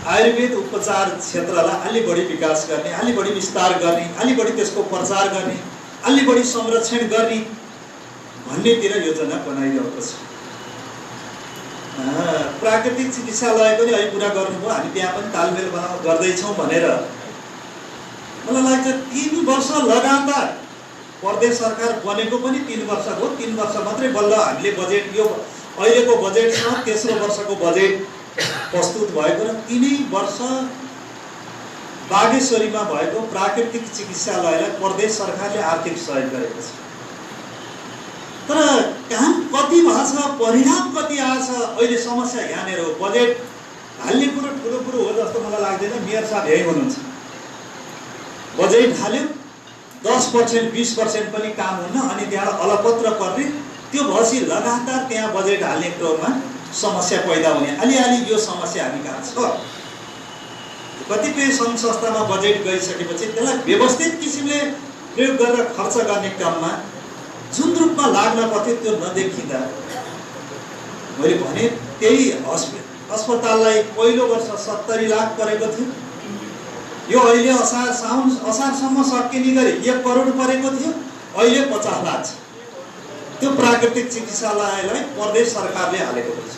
आयुर्वेद उपचार क्षेत्रलाई अलि बढी विकास गर्ने, अलि बढी विस्तार गर्ने, अलि बढी त्यसको प्रचार गर्ने, अलि बढी संरक्षण गर्ने भन्नेतिर योजना बनाइरहेको छ। प्राकृतिक चिकित्सालय पनि अहिले पुरा गर्नुभयो, हामी त्यहाँ पनि तालमेल गर्दैछौँ भनेर मलाई लाग्छ 3 वर्ष लगातार प्रदेश सरकार बनेको पनि 3 वर्ष हो। 3 वर्ष मात्रै बल्ल हामीले बजेट, यो अहिलेको बजेटसँग तेस्रो वर्षको बजेट प्रस्तुत भएको र 3 वर्ष बागेश्वरीमा भएको प्राकृतिक चिकित्सालयलाई प्रदेश सरकारले आर्थिक सहयोग गरेको छ। तर काम कति भएको छ, परिणाम कति आएको छ, अहिले समस्या यहाँनिर हो। बजेट हाल्ने कुरो ठुलो कुरो हो जस्तो मलाई लाग्दैन। मेयर साहब यही हुनुहुन्छ, बजेट हाल्यो 10% 20% पनि काम हुन्न, अनि त्यहाँ अलपत्र पर्ने, त्यो भएपछि लगातार त्यहाँ बजेट हाल्ने क्रममा समस्या पैदा हुने। अलिअलि यो समस्या हामी कहाँ छ। कतिपय सङ्घ संस्थामा बजेट गइसकेपछि त्यसलाई व्यवस्थित किसिमले प्रयोग गरेर खर्च गर्ने क्रममा जुन रूपमा लाग्न पर्थ्यो त्यो नदेखिँदा मैले भने त्यही अस्पताललाई पहिलो वर्ष 70 लाख परेको थियो, यो अहिले असारसम्म सकिने गरी 1 करोड परेको थियो, अहिले 50 लाख छ। त्यो प्राकृतिक चिकित्सालयलाई प्रदेश सरकारले हालेको छ।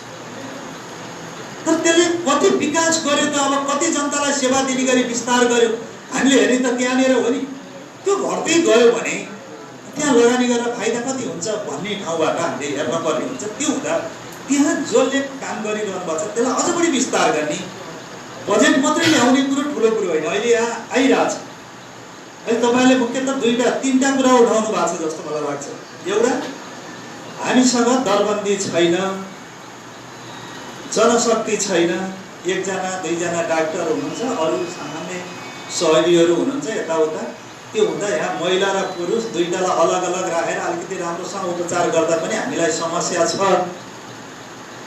तर त्यसले कति विकास गर्यो त, अब कति जनतालाई सेवा दिने गरी विस्तार गर्यो हामीले हेर्ने त त्यहाँनिर हो नि। त्यो घट्दै गयो भने त्यहाँ लगानी गरेर फाइदा कति हुन्छ भन्ने ठाउँबाट हामीले हेर्न पर्ने हुन्छ। त्यो हुँदा त्यहाँ जसले काम गरिरहनु भएको छ त्यसलाई अझ बढी विस्तार गर्ने, बजेट मात्रै ल्याउने कुरो ठुलो कुरो होइन। अहिले यहाँ आइरहेछ, अहिले तपाईँले मुख्यतः 2-3टा कुरा उठाउनु भएको छ जस्तो मलाई लाग्छ। एउटा, हामीसँग दरबन्दी छैन, जनशक्ति छैन। 1-2जना डाक्टर हुनुहुन्छ, अरू सामान्य सहयोगीहरू हुनुहुन्छ यताउता। त्यो हुँदा यहाँ महिला र पुरुष दुईटालाई अलग अलग राखेर अलिकति राम्रोसँग उपचार गर्दा पनि हामीलाई समस्या छ।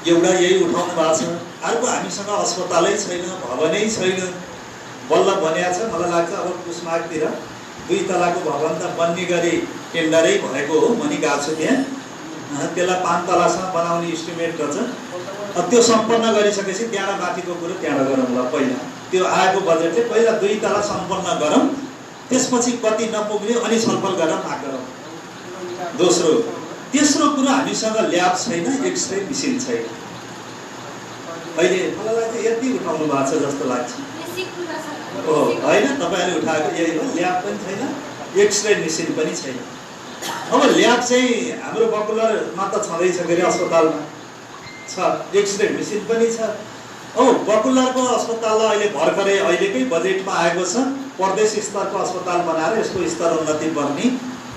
एउटा यही उठाउनु भएको छ। अर्को, हामीसँग अस्पतालै छैन, भवनै छैन। बल्ल बनिएको छ, मलाई लाग्छ अब पुसमाघतिर 2 तलाको भवन त बन्ने गरी टेन्डरै भएको हो। मनी गएको छु त्यहाँ, त्यसलाई 5 तलासम्म बनाउने इस्टिमेट गर्छ। त्यो सम्पन्न गरिसकेपछि त्यहाँ माथिको कुरो त्यहाँ गरौँला। पहिला त्यो आएको बजेटले पहिला 2 तला सम्पन्न गरौँ, त्यसपछि कति नपुग्ने अनि छलफल गरेर माग गरौँ। दोस्रो, तेस्रो कुरो हामीसँग ल्याब छैन, एक्सरे मेसिन छैन। अहिले मलाई लाग्छ यति उठाउनु भएको छ जस्तो लाग्छ। हो होइन, तपाईँहरूले उठाएको यही हो, ल्याब पनि छैन, एक्सरे मेसिन पनि छैन। अब ल्याब चाहिँ हाम्रो बकुलरमा त छँदैछ के अरे, अस्पतालमा छ, एक्सरे मेसिन पनि छ। अब बकुलरको अस्पताललाई अहिले भर्खरै अहिलेकै बजेटमा आएको छ, प्रदेश स्तरको अस्पताल बनाएर यसको स्तर उन्नति गर्ने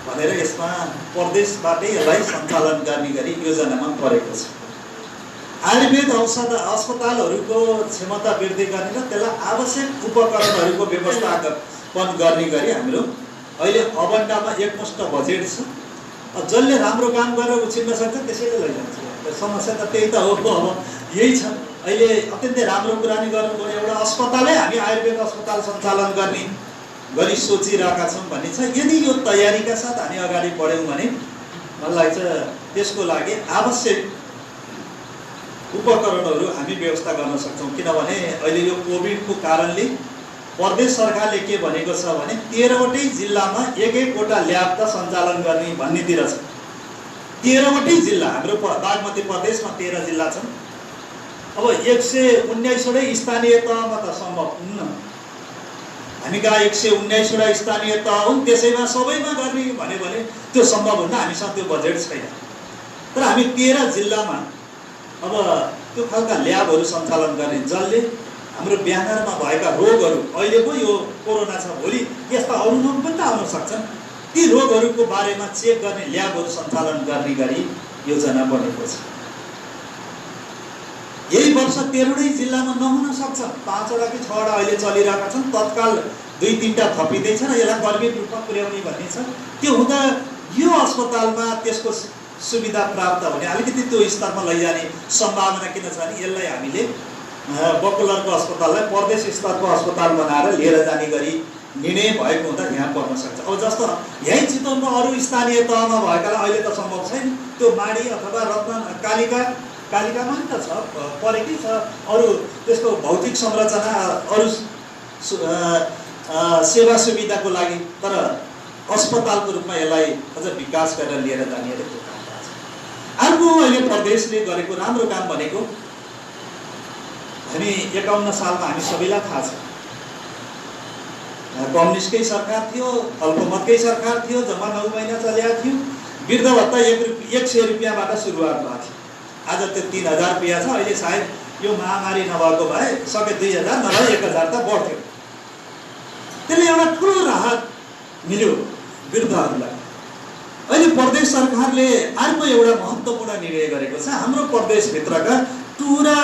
भनेर यसमा प्रदेशबाटै यसलाई सञ्चालन गर्ने गरी योजनामा परेको छ। आयुर्वेद औषध अस्पतालहरूको क्षमता वृद्धि गर्ने र त्यसलाई आवश्यक उपकरणहरूको व्यवस्थापन गर्ने गरी हाम्रो अहिले अबन्डामा एकमुष्ट बजेट छ। जसले राम्रो काम गरेर उछिन्न सक्छ त्यसैले लैजान्छ। समस्या त त्यही त हो। अब यही छ, अहिले अत्यन्तै राम्रो कुरा नि गर्नुभयो। एउटा अस्पतालै हामी आयुर्वेद अस्पताल सञ्चालन गर्ने गरी सोचिरहेका छौँ भन्ने छ। यदि यो तयारीका साथ हामी अगाडि बढ्यौँ भने मलाई लाग्छ त्यसको लागि आवश्यक उपकरणहरू हामी व्यवस्था गर्न सक्छौँ। किनभने अहिले यो कोभिडको कारणले प्रदेश सरकारले के भनेको छ भने 13वटै जिल्लामा एक-एकवटा ल्याब त सञ्चालन गर्ने भन्नेतिर छ। 13वटै जिल्ला, हाम्रो बागमती प्रदेशमा 13 जिल्ला छन्। अब 119वटै स्थानीय तहमा त सम्भव हुन्न। हामी कहाँ 119वटा स्थानीय तह हुन्, त्यसैमा सबैमा गर्ने भन्यो भने त्यो सम्भव हुन्न, हामीसँग त्यो बजेट छैन। तर हामी 13 जिल्लामा अब त्यो खालका ल्याबहरू सञ्चालन गर्ने, जसले हाम्रो ब्यानरमा भएका रोगहरू, अहिलेको यो कोरोना छ, भोलि यस्ता अरू रोग पनि त आउन सक्छन्, ती रोगहरूको बारेमा चेक गर्ने ल्याबहरू सञ्चालन गर्ने गरी योजना बनेको छ। यही वर्ष 13वटै जिल्लामा नहुन सक्छ, 5वटा कि 6वटा अहिले चलिरहेका छन्, तत्काल 2-3टा थपिँदैछ र यसलाई गर्भित रूपमा पुर्याउने भन्ने छ। त्यो हुँदा यो अस्पतालमा त्यसको सुविधा प्राप्त हुने, अलिकति त्यो स्तरमा लैजाने सम्भावना किन छ भने यसलाई हामीले बकुलरको अस्पताललाई प्रदेश स्तरको अस्पताल बनाएर लिएर जाने गरी निर्णय भएको हुँदा यहाँ पर्न सक्छ। अब जस्तो यही चितवनको अरू स्थानीय तहमा भएकालाई अहिले त सम्भव छैन। त्यो माडी अथवा रत्न कालिकामा नि त छ, परेकै छ, अरू त्यसको भौतिक संरचना, अरू सेवा सुविधाको लागि, तर अस्पतालको रूपमा यसलाई अझ विकास गरेर लिएर जाने त्यो काम छ। अर्को अहिले प्रदेशले गरेको राम्रो काम भनेको, हामी 51 सालमा हामी सबैलाई थाहा छ, कम्युनिस्टकै सरकार थियो, अल्पमतकै सरकार थियो, जम्मा 9 महिना चलेको थियो। वृद्ध भत्ता 100 रुपियाँबाट सुरुवात भएको थियो, आज त्यो 3000 रुपियाँ छ। अहिले सायद यो महामारी नभएको भए सके 2000 नभए 1000 त बढ्थ्यो। त्यसले एउटा ठुलो राहत मिल्यो वृद्धहरूलाई। अहिले प्रदेश सरकारले अर्को एउटा महत्त्वपूर्ण निर्णय गरेको छ, हाम्रो प्रदेशभित्रका टुरा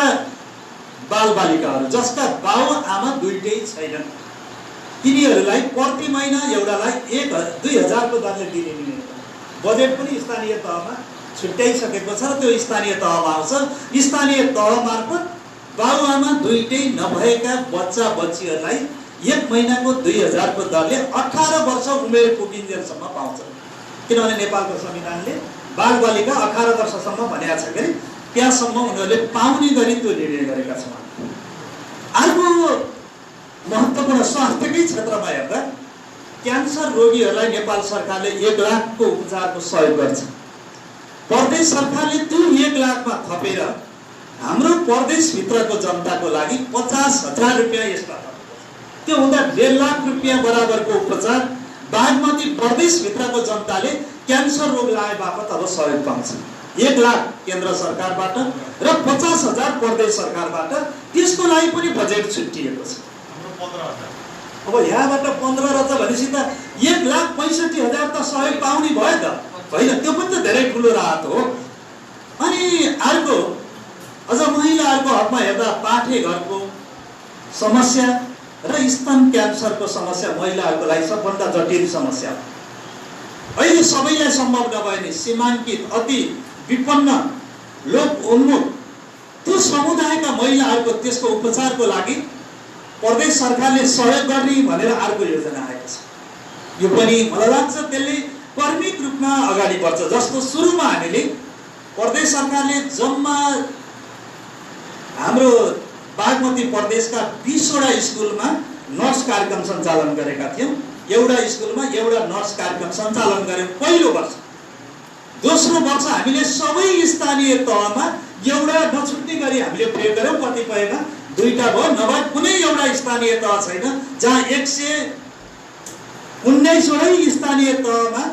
बालबालिकाहरू जसका बाउ आमा दुईटै छैनन्, तिनीहरूलाई प्रति महिना एउटालाई 2000 को दरले दिने निर्णय। बजेट पनि स्थानीय तहमा छुट्याइसकेको छ, त्यो स्थानीय तहमा आउँछ। स्थानीय तह मार्फत बाउ आमा दुईटै नभएका बच्चा बच्चीहरूलाई 1 महिनाको 2000 को दरले 18 वर्ष उमेर पुगिन्जेलसम्म पाउँछ। किनभने नेपालको संविधानले बालबालिका 18 वर्षसम्म भनेको छ कि त्यहाँसम्म उनीहरूले पाउने गरी त्यो निर्णय गरेका छन्। अर्को महत्त्वपूर्ण स्वास्थ्यकै क्षेत्रमा हेर्दा क्यान्सर रोगीहरूलाई नेपाल सरकारले 1 लाखको उपचारको सहयोग गर्छ। प्रदेश सरकारले त्यो 1 लाखमा थपेर हाम्रो प्रदेशभित्रको जनताको लागि 50,000 रुपियाँ यसमा थपेको छ। त्यो हुँदा 1.5 लाख रुपियाँ बराबरको उपचार बागमती प्रदेशभित्रको जनताले क्यान्सर रोग लाए बापत अब सहयोग पाउँछ। 1 लाख केन्द्र सरकारबाट र 50,000 प्रदेश सरकारबाट, त्यसको लागि पनि बजेट छुट्टिएको छ। अब यहाँबाट 15 रच भनेपछि त 1,65,000 त सहयोग पाउने भयो त होइन, त्यो पनि त धेरै ठुलो राहत हो। अनि अर्को अझ महिलाहरूको हकमा हेर्दा पाठेघरको समस्या र स्तन क्यान्सरको समस्या महिलाहरूको लागि सबभन्दा जटिल समस्या हो। अहिले सबैलाई सम्भव नभए नि सीमाङ्कित, अति विपन्न, लोक उन्मुख त्यो समुदायका महिलाहरूको त्यसको उपचारको लागि प्रदेश सरकारले सहयोग गर्ने भनेर अर्को योजना आएको छ। यो पनि मलाई लाग्छ त्यसले क्रमिक रूपमा अगाडि बढ्छ। जस्तो सुरुमा हामीले प्रदेश सरकारले जम्मा हाम्रो बागमती प्रदेशका 20वटा स्कुलमा नर्स कार्यक्रम सञ्चालन गरेका थियौँ। एउटा स्कुलमा एउटा नर्स कार्यक्रम सञ्चालन गर्यौँ पहिलो वर्ष। दोस्रो वर्ष हामीले सबै स्थानीय तहमा एउटा नछुट्ने गरी हामीले प्रयोग गर्यौँ। कतिपयमा 2टा भयो, नभए कुनै एउटा स्थानीय तह छैन जहाँ 119वटै स्थानीय तहमा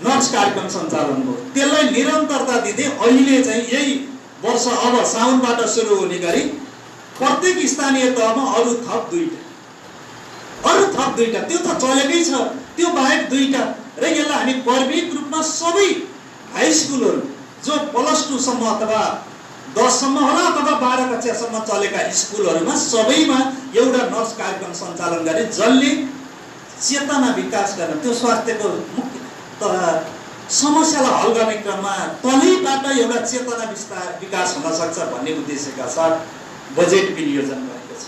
नर्स कार्यक्रम सञ्चालन भयो। त्यसलाई निरन्तरता दिँदै अहिले चाहिँ यही वर्ष अब साउनबाट सुरु हुने गरी प्रत्येक स्थानीय तहमा अरू थप 2टा त्यो त चलेकै छ। त्यो बाहेक 2टा र यसलाई हामी क्रमिक रूपमा सबै हाई स्कुलहरू जो +2 सम्म अथवा 10 सम्म होला अथवा 12 कक्षासम्म चलेका स्कुलहरूमा सबैमा एउटा नर्स कार्यक्रम सञ्चालन गरे, जसले चेतना विकास गर्न, त्यो स्वास्थ्यको समस्यालाई हल गर्ने क्रममा तलैबाट एउटा चेतना विकास हुन सक्छ भन्ने उद्देश्यका साथ बजेट विनियोजन गरेको छ।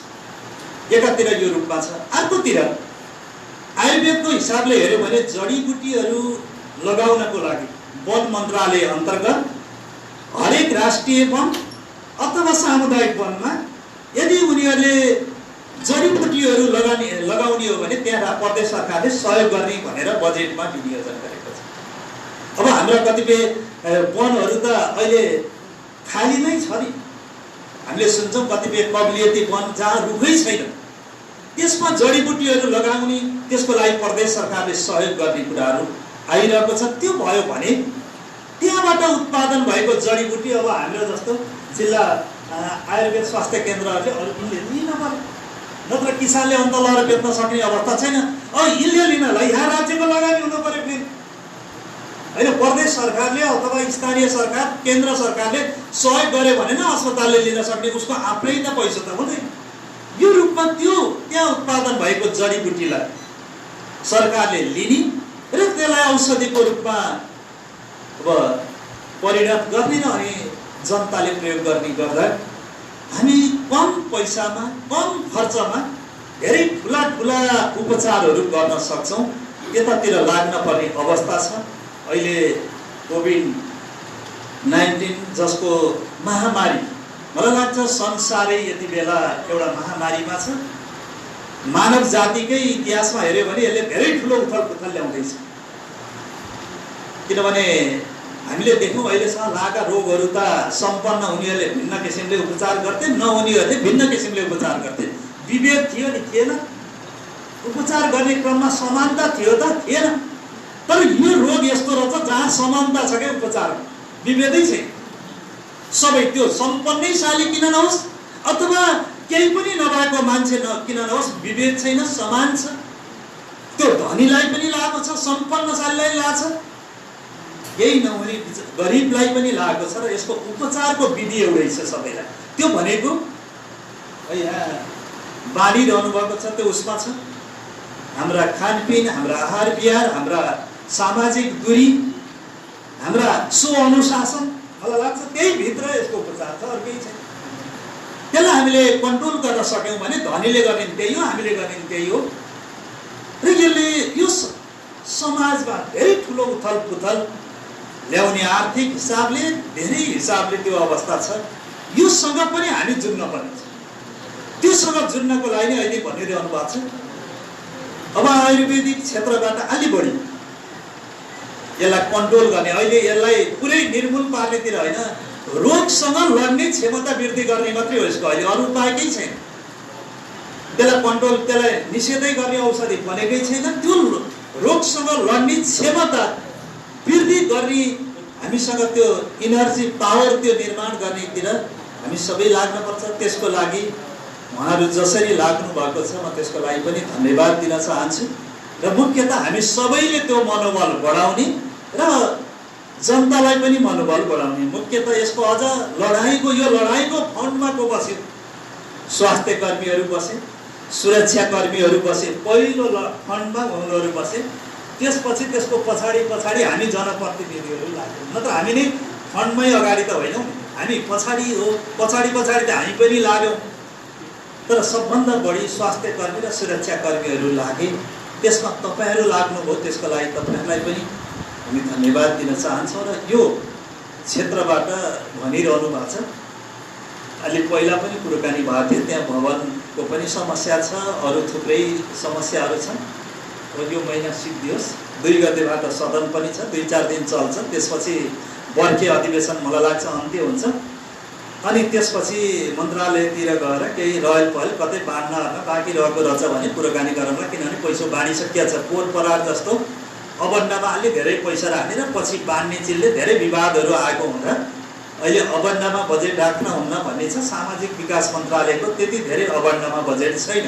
एकातिर यो रूपमा छ। अर्कोतिर आयुर्वेदको हिसाबले हेर्यो भने जडीबुटीहरू लगाउनको लागि वन मन्त्रालय अन्तर्गत हरेक राष्ट्रिय वन अथवा सामुदायिक वनमा यदि उनीहरूले जडीबुटीहरू लगाउने हो भने त्यहाँ प्रदेश सरकारले सहयोग गर्ने भनेर बजेटमा विनियोजन गरेको छ। अब हाम्रा कतिपय वनहरू त अहिले खाली नै छ नि। हामीले सुन्छौँ कतिपय कबिलियती वन जहाँ रुखै छैन, त्यसमा जडीबुटीहरू लगाउने, त्यसको लागि प्रदेश सरकारले सहयोग गर्ने कुराहरू आइरहेको छ। त्यो भयो भने त्यहाँबाट उत्पादन भएको जडीबुटी अब हाम्रो जस्तो जिल्ला आयुर्वेद स्वास्थ्य केन्द्रहरूले अरू यिनले लिन पर्यो, नत्र किसानले अन्त लगाएर बेच्न सक्ने अवस्था छैन। अब यिनले लिनलाई यहाँ राज्यको लगानी हुनु पर्यो फेरि होइन। प्रदेश सरकारले अथवा स्थानीय सरकार, केन्द्र सरकारले सहयोग गर्यो भने न अस्पतालले लिन सक्ने, उसको आफ्नै त पैसा त हुँदैन। यो रूपमा त्यहाँ उत्पादन भएको जडीबुटीलाई सरकारले लिने र त्यसलाई औषधिको रूपमा अब परिणत गर्ने र अनि जनताले प्रयोग गर्ने गर्दा हामी कम पैसामा, कम खर्चमा धेरै ठुला उपचारहरू गर्न सक्छौँ। यतातिर लाग्न पर्ने अवस्था छ। अहिले कोभिड-19 जसको महामारी, मलाई लाग्छ संसारै यति बेला एउटा महामारीमा छ। मानव जातिकै इतिहासमा हेऱ्यो भने यसले धेरै ठुलो उथलपुथल ल्याउँदैछ। किनभने हामीले देख्यौँ अहिलेसम्म लागेका रोगहरू त सम्पन्न हुनेहरूले भिन्न किसिमले उपचार गर्थे, नहुनेहरूले भिन्न किसिमले उपचार गर्थे। विभेद थियो नि, थिएन? उपचार गर्ने क्रममा समानता थियो त थिएन? तर यो रोग यस्तो रहेछ जहाँ समानता छ क्या, उपचार विभेदै छैन। सबै त्यो सम्पन्नैशाली किन नहोस् अथवा केही पनि नभएको मान्छे किन नहोस्, विभेद छैन, समान छ। त्यो धनीलाई पनि लागेको छ, सम्पन्नशालीलाई लाग्छ, यही नहुने गरिबलाई पनि लागेको छ। र यसको उपचारको विधि एउटै छ सबैलाई। त्यो भनेको यहाँ बाँडिरहनु भएको छ, त्यो उसमा छ। हाम्रा खानपिन, हाम्रा आहार विहार, हाम्रा सामाजिक दूरी, हाम्रा अनुशासन, मलाई लाग्छ त्यही भित्र यसको उपचार छ, अरू केही छैन। त्यसलाई हामीले कन्ट्रोल गर्न सक्यौँ भने धनीले गर्ने त्यही हो, हामीले गर्ने त्यही हो। र यसले यो समाजमा धेरै ठुलो उथलपुथल ल्याउने आर्थिक हिसाबले, धेरै हिसाबले त्यो अवस्था छ। योसँग पनि हामी जुझ्न पर्ने छ। त्योसँग जुझ्नको लागि नै अहिले भनिरहनु भएको छ। अब आयुर्वेदिक क्षेत्रबाट अलि बढी यसलाई कन्ट्रोल गर्ने, अहिले यसलाई पुरै निर्मूल पार्नेतिर होइन, रोगसँग लड्ने क्षमता वृद्धि गर्ने मात्रै हो यसको अहिले, अरू उपाय केही छैन। त्यसलाई कन्ट्रोल, त्यसलाई निषेधै गर्ने औषधि बनेकै छैन। त्यो रोगसँग लड्ने क्षमता वृद्धि गर्ने, हामीसँग त्यो इनर्जी पावर त्यो निर्माण गर्नेतिर हामी सबै लाग्नुपर्छ। त्यसको लागि उहाँहरू जसरी लाग्नु भएको छ, म त्यसको लागि पनि धन्यवाद दिन चाहन्छु। र मुख्यतः हामी सबैले त्यो मनोबल बढाउने र जनतालाई पनि मनोबल बढाउने। मुख्यतः यसको अझ लडाइँको, यो लडाइँको फन्डमा को बस्यो? स्वास्थ्य कर्मीहरू बसे, सुरक्षा कर्मीहरू बसे, पहिलो फन्डमा उनीहरू बसे। त्यसपछि त्यसको पछाडि हामी जनप्रतिनिधिहरू लाग्यौँ। नत्र हामी नै फन्डमै अगाडि त होइनौँ, हामी पछाडि हो। पछाडि त हामी पनि लाग्यौँ। तर सबभन्दा बढी स्वास्थ्य कर्मी र सुरक्षा कर्मीहरू लागे। त्यसमा तपाईँहरू लाग्नुभयो, त्यसको लागि तपाईँहरूलाई पनि हामी धन्यवाद दिन चाहन्छौँ। र यो क्षेत्रबाट भनिरहनु भएको छ, अलि पहिला पनि कुराकानी भएको थियो, त्यहाँ भवनको पनि समस्या छ, अरू थुप्रै समस्याहरू छन्। र यो महिना सिद्धियोस्। 2 गतेबाट सदन पनि छ, 2-4 दिन चल्छ, त्यसपछि बर्खे अधिवेशन मलाई लाग्छ अन्त्य हुन्छ। अनि त्यसपछि मन्त्रालयतिर गएर केही रहल पहल कतै बाँड्न बाँकी रहेको रहेछ भने कुराकानी गरौँला, किनभने पैसा बाँडिसकिया छ। पोहोर परार जस्तो अबन्डमा अलि धेरै पैसा राख्ने र पछि बाँड्ने चिजले धेरै विवादहरू आएको हुँदा अहिले अबन्डमा बजेट राख्न हुन्न भन्ने छ। सामाजिक विकास मन्त्रालयको त्यति धेरै अबन्डमा बजेट छैन।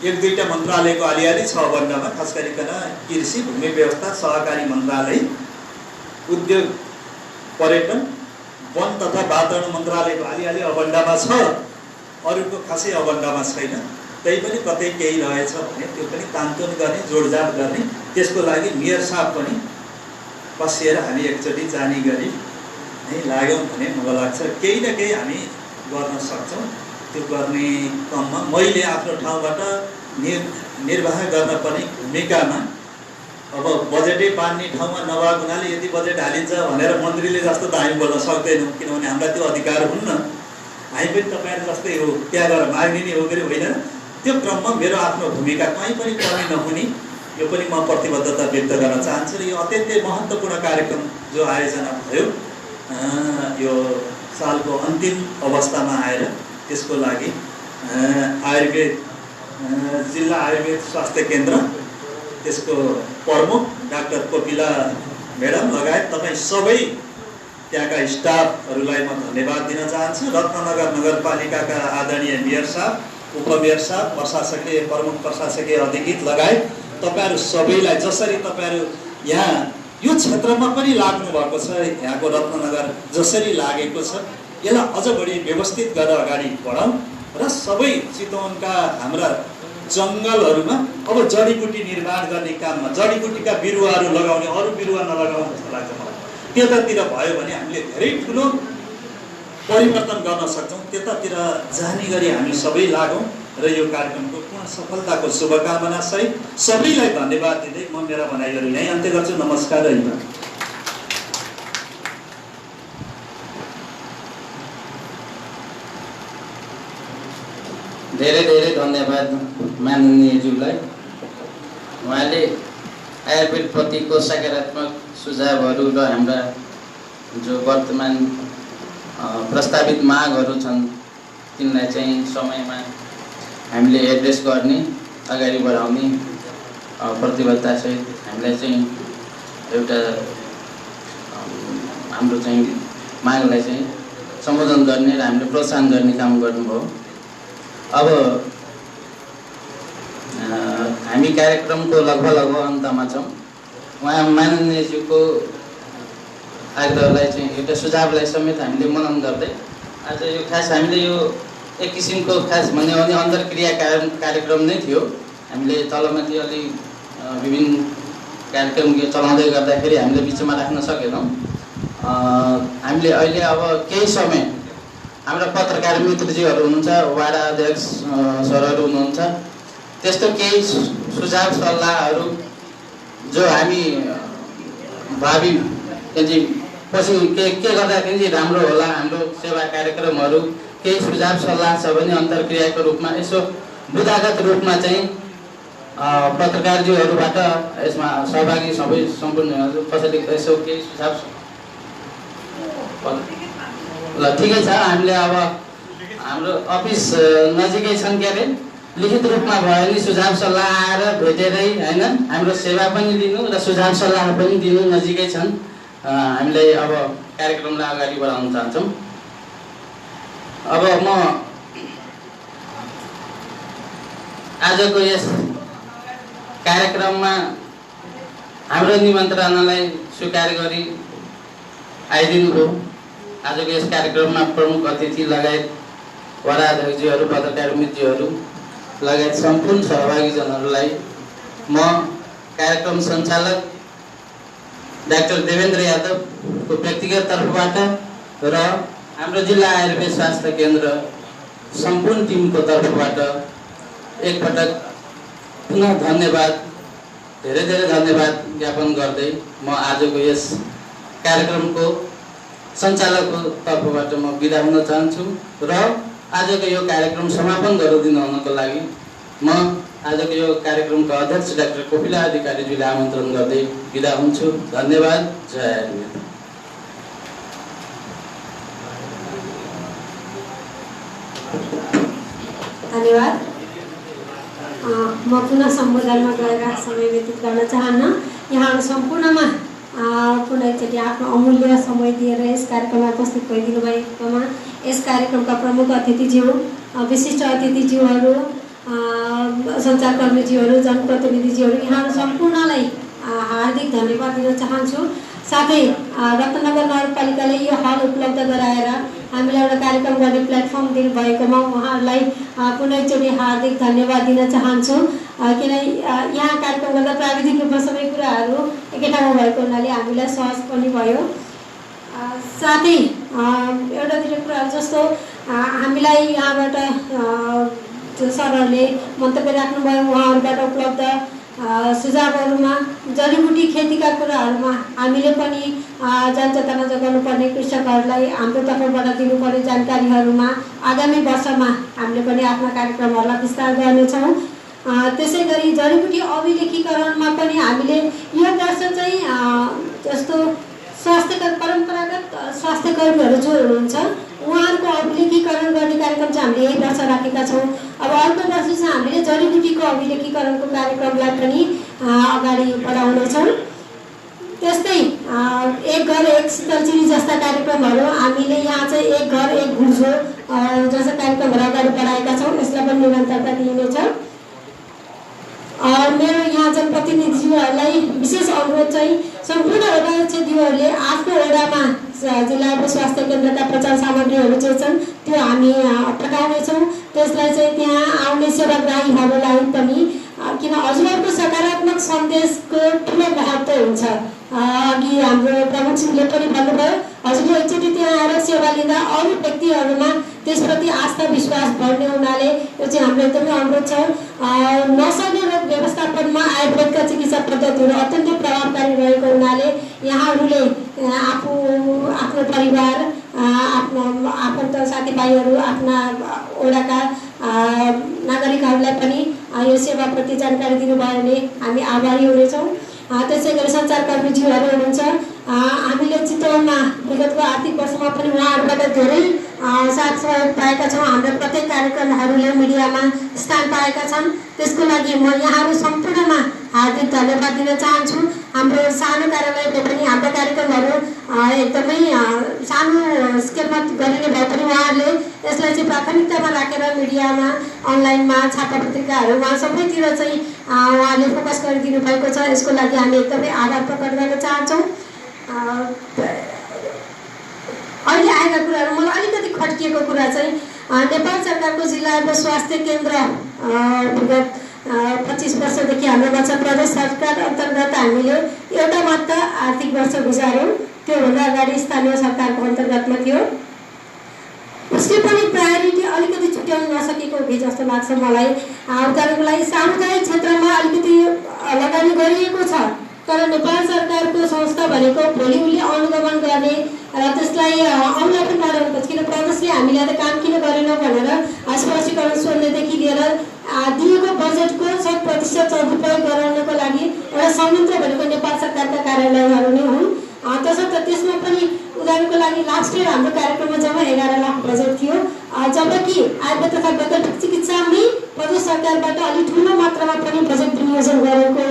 1-2टा मन्त्रालयको अलिअलि छ अबन्डमा, खास गरिकन कृषि, भूमि व्यवस्था, सहकारी मन्त्रालय, उद्योग, पर्यटन, वन तथा वातावरण मन्त्रालयको अलिअलि अबन्डमा छ, अरूको खासै अबन्डमा छैन। त्यही पनि कतै केही रहेछ भने त्यो पनि तानतोन गर्ने, जोडजाड गर्ने, त्यसको लागि मेयर साहब पनि बसिएर हामी एकचोटि जानी गरी नै लाग्यौँ भने मलाई लाग्छ केही न केही हामी गर्न सक्छौँ। त्यो गर्ने क्रममा मैले आफ्नो ठाउँबाट निर्वाह गर्न पर्ने भूमिकामा अब बजेटै बाँड्ने ठाउँमा नभएको हुनाले यदि बजेट हालिन्छ भनेर मन्त्रीले जस्तो त हामी बोल्न सक्दैनौँ, किनभने हामीलाई त्यो अधिकार हुन्न। हामी पनि तपाईँहरू जस्तै हो, त्यहाँ गएर माग्ने हो कि होइन। त्यो क्रममा मेरो आफ्नो भूमिका कहीँ पनि कमी नहुने, यो पनि म प्रतिबद्धता व्यक्त गर्न चाहन्छु। र यो अत्यन्तै महत्त्वपूर्ण कार्यक्रम जो आयोजना भयो यो सालको अन्तिम अवस्थामा आएर, त्यसको लागि आयुर्वेद जिल्ला आयुर्वेद स्वास्थ्य केन्द्र, त्यसको प्रमुख डाक्टर कोपिला म्याडम लगायत तपाईँ सबै त्यहाँका स्टाफहरूलाई म धन्यवाद दिन चाहन्छु। रत्ननगर नगरपालिकाका आदरणीय मेयर साहब, उपमेयर साहब, प्रशासकीय प्रमुख प्रशासकीय अधिकृत लगायत तपाईँहरू सबैलाई, जसरी तपाईँहरू यहाँ यो क्षेत्रमा पनि लाग्नु भएको छ, यहाँको रत्ननगर जसरी लागेको छ, यसलाई अझ बढी व्यवस्थित गरेर अगाडि बढाउँ र सबै चितवनका हाम्रा जङ्गलहरूमा अब जडीबुटी निर्माण गर्ने काममा जडीबुटीका बिरुवाहरू लगाउने, अरू बिरुवा नलगाउँ जस्तो लाग्छ मलाई। त्यतातिर भयो भने हामीले धेरै ठुलो परिवर्तन गर्न सक्छौँ। त्यतातिर जाने गरी हामी सबै लागौँ र यो कार्यक्रमको पूर्ण सफलताको शुभकामना सहित सबैलाई धन्यवाद दिँदै म मेरा भनाइहरू यहीँ अन्त्य गर्छु। नमस्कार र धन्यवाद। धेरै धेरै धन्यवाद माननीयज्यूलाई। उहाँले आयुर्वेदप्रतिको सकारात्मक सुझावहरू र हाम्रा जो वर्तमान प्रस्तावित मागहरू छन् तिनलाई चाहिँ समयमा हामीले एड्रेस गर्ने, अगाडि बढाउने प्रतिबद्धतासहित हामीलाई चाहिँ एउटा हाम्रो चाहिँ मागलाई चाहिँ सम्बोधन गर्ने र हामीले प्रोत्साहन गर्ने काम गर्नुभयो। अब हामी कार्यक्रमको लगभग अन्तमा छौँ। उहाँ माननीयज्यूको आग्रहलाई चाहिँ एउटा सुझावलाई समेत हामीले मनन गर्दै आज यो खास हामीले यो एक किसिमको खास भन्यो भने अन्तर्क्रिया कार्यक्रम नै थियो। हामीले तलमाथि अलि विभिन्न कार्यक्रम चलाउँदै गर्दाखेरि हामीले बिचमा राख्न सकेनौँ। हामीले अहिले अब केही समय हाम्रा पत्रकार मित्रजीहरू हुनुहुन्छ, वाडा अध्यक्ष सरहरू हुनुहुन्छ, त्यस्तो केही सुझाव सल्लाहहरू जो हामी भावी चाहिँ पछि के गर्दाखेरि चाहिँ राम्रो होला, हाम्रो सेवा कार्यक्रमहरू केही सुझाव सल्लाह छ भने अन्तर्क्रियाको रूपमा यसो बुदागत रूपमा चाहिँ पत्रकारजीहरूबाट यसमा सहभागी सबै सम्पूर्ण कसैले यसो केही सुझाव ल ठिकै छ। हामीले अब हाम्रो अफिस नजिकै छन्, के अरे लिखित रूपमा भयो भने सुझाव सल्लाह आएर भेटेरै होइन हाम्रो सेवा पनि लिनु र सुझाव सल्लाह पनि दिनु नजिकै छन्। हामीले अब कार्यक्रमलाई अगाडि बढाउन चाहन्छौँ। अब म आजको यस कार्यक्रममा हाम्रो निमन्त्रणालाई स्वीकार गरी आइदिनुभयो। आजको यस कार्यक्रममा प्रमुख अतिथि लगायत वडा अध्यक्षजीहरू, पत्रकार मित्रहरू लगायत सम्पूर्ण सहभागीजनहरूलाई म कार्यक्रम सञ्चालक डाक्टर देवेन्द्र यादवको व्यक्तिगत तर्फबाट र हाम्रो जिल्ला आयुर्वेद स्वास्थ्य केन्द्र सम्पूर्ण टिमको तर्फबाट एकपटक पुनः धन्यवाद, धेरै धेरै धन्यवाद ज्ञापन गर्दै म आजको यस कार्यक्रमको सञ्चालकको तर्फबाट म बिदा हुन चाहन्छु र आजको यो कार्यक्रम समापन गरिदिनु हुनको लागि म आजको यो कार्यक्रमका अध्यक्ष डाक्टर कोपिला अधिकारीज्यूलाई आमन्त्रण गर्दै बिदा हुन्छु। धन्यवाद। जय नेता। धन्यवाद। म पुनः सम्बोधनमा गएर समय व्यतीत गर्न चाहन्न। यहाँहरू सम्पूर्णमा पुनः एकचोटि आफ्नो अमूल्य समय दिएर यस कार्यक्रममा उपस्थित भइदिनु भएकोमा यस कार्यक्रमका प्रमुख अतिथिज्यू, विशिष्ट अतिथिज्यूहरू, सञ्चारकर्मीज्यूहरू, जनप्रतिनिधिज्यूहरू, यहाँहरू सम्पूर्णलाई हार्दिक धन्यवाद दिन चाहन्छु। साथै रत्नगर नगरपालिकाले यो हल उपलब्ध गराएर हामीलाई एउटा कार्यक्रम गर्ने प्लेटफर्म दिनुभएकोमा उहाँहरूलाई पुनः एकचोटि हार्दिक धन्यवाद दिन चाहन्छु। किन यहाँ कार्यक्रम गर्दा प्राविधिक रूपमा सबै कुराहरू एकै ठाउँमा भएको हुनाले हामीलाई सहज पनि भयो। साथै एउटा दुईवटा कुराहरू जस्तो हामीलाई यहाँबाट सरहरूले मन्तव्य राख्नुभयो, उहाँहरूबाट उपलब्ध सुझावहरूमा जडीबुटी खेतीका कुराहरूमा हामीले पनि जनचेतना जगाउनु पर्ने, कृषकहरूलाई हाम्रो तर्फबाट दिनुपर्ने जानकारीहरूमा आगामी वर्षमा हामीले पनि आफ्ना कार्यक्रमहरूलाई विस्तार गर्नेछौँ। त्यसै गरी जडीबुटी अभिलेखीकरणमा पनि हामीले यो वर्ष चाहिँ जस्तो परम्परागत स्वास्थ्य कर्मीहरू जो हुनुहुन्छ उहाँहरूको अभिलेखीकरण गर्ने कार्यक्रम चाहिँ हामीले यही वर्ष राखेका छौँ। अब अर्को वर्ष चाहिँ हामीले जडीबुटीको अभिलेखीकरणको कार्यक्रमलाई पनि अगाडि बढाउनेछौँ। त्यस्तै एक घर एक शीतलचिनी जस्ता कार्यक्रमहरू हामीले यहाँ चाहिँ एक घर एक गुर्जो जस्ता कार्यक्रमहरू अगाडि बढाएका छौँ। यसलाई पनि निरन्तरता दिइनेछ। मेरो यहाँ जनप्रतिनिधिज्यूहरूलाई विशेष अनुरोध चाहिँ सम्पूर्ण अध्यक्षज्यूहरूले आफ्नो वडामा जिल्लाको स्वास्थ्य केन्द्रका प्रचार सामग्रीहरू जे छन् त्यो हामी पठाउनेछौँ। त्यसलाई चाहिँ त्यहाँ आउने सेवाग्राहीहरूलाई पनि, किन हजुरहरूको सकारात्मक सन्देशको ठुलो महत्त्व हुन्छ। अघि हाम्रो प्रमुखज्यूले पनि भन्नुभयो, हजुरले एकचोटि त्यहाँ आएर सेवा लिँदा अरू व्यक्तिहरूमा त्यसप्रति आस्था विश्वास बढ्ने हुनाले यो चाहिँ हाम्रो एकदमै अनुरोध छ। नसर्ने रोग व्यवस्थापनमा आयुर्वेदका चिकित्सा पद्धतिहरू अत्यन्तै प्रभावकारी रहेको हुनाले यहाँहरूले आफ्नो परिवार, आफ्नो आफन्त साथीभाइहरू, आफ्ना वडाका नागरिकहरूलाई पनि यो सेवाप्रति जानकारी दिनुभयो भने हामी आभारी हुनेछौँ। त्यसै गरी सञ्चारकर्मीज्यूहरू हुनुहुन्छ, हामीले चितवनमा विगतको आर्थिक वर्षमा पनि उहाँहरूबाट धेरै साथ सहयोग पाएका छौँ। हाम्रा प्रत्येक कार्यक्रमहरूले मिडियामा स्थान पाएका छन्। त्यसको लागि म यहाँहरू सम्पूर्णमा हार्दिक धन्यवाद दिन चाहन्छु। हाम्रो सानो कार्यालयले पनि हाम्रो कार्यक्रमहरू एकदमै सानो स्केलमा गरिने भए पनि उहाँहरूले यसलाई चाहिँ प्राथमिकतामा राखेर मिडियामा, अनलाइनमा, छापापत्रिकाहरूमा सबैतिर चाहिँ उहाँले फोकस गरिदिनु भएको छ। यसको लागि हामी एकदमै आभार प्रकट गर्न चाहन्छौँ। अहिले आएका कुराहरू मलाई अलिकति खट्किएको कुरा चाहिँ नेपाल सरकारको जिल्लाको स्वास्थ्य केन्द्र विगत 25 वर्षदेखि हाम्रो बच्चा प्रदेश सरकार अन्तर्गत हामीले एउटा मात्र आर्थिक वर्ष गुजार्यौँ। त्योभन्दा अगाडि स्थानीय सरकारको अन्तर्गतमा थियो। उसले पनि प्रायोरिटी अलिकति छुट्याउन नसकेको हो कि जस्तो लाग्छ मलाई। उदाहरणको लागि सामुदायिक क्षेत्रमा अलिकति लगानी गरिएको छ, तर नेपाल सरकारको संस्था भनेको भोलि उसले अनुगमन गर्ने र त्यसलाई अवलोकन गराउनुपर्छ। किन प्रदेशले हामीलाई त काम किन गरेनौँ भनेर स्पष्टीकरण सोध्नेदेखि लिएर दिएको बजेटको 100% सदुपयोग गराउनको लागि एउटा संयन्त्र भनेको नेपाल सरकारका कार्यालयहरू नै हुन्। तसर्थ त्यसमा पनि उदाहरणको लागि लास्ट इयर हाम्रो कार्यक्रममा जम्मा 11 लाख बजेट थियो, जबकि आयुर्वेद तथा वैकल्पिक चिकित्सामै प्रदेश सरकारबाट अलिक ठुलो मात्रामा पनि बजेट विनियोजन गरेको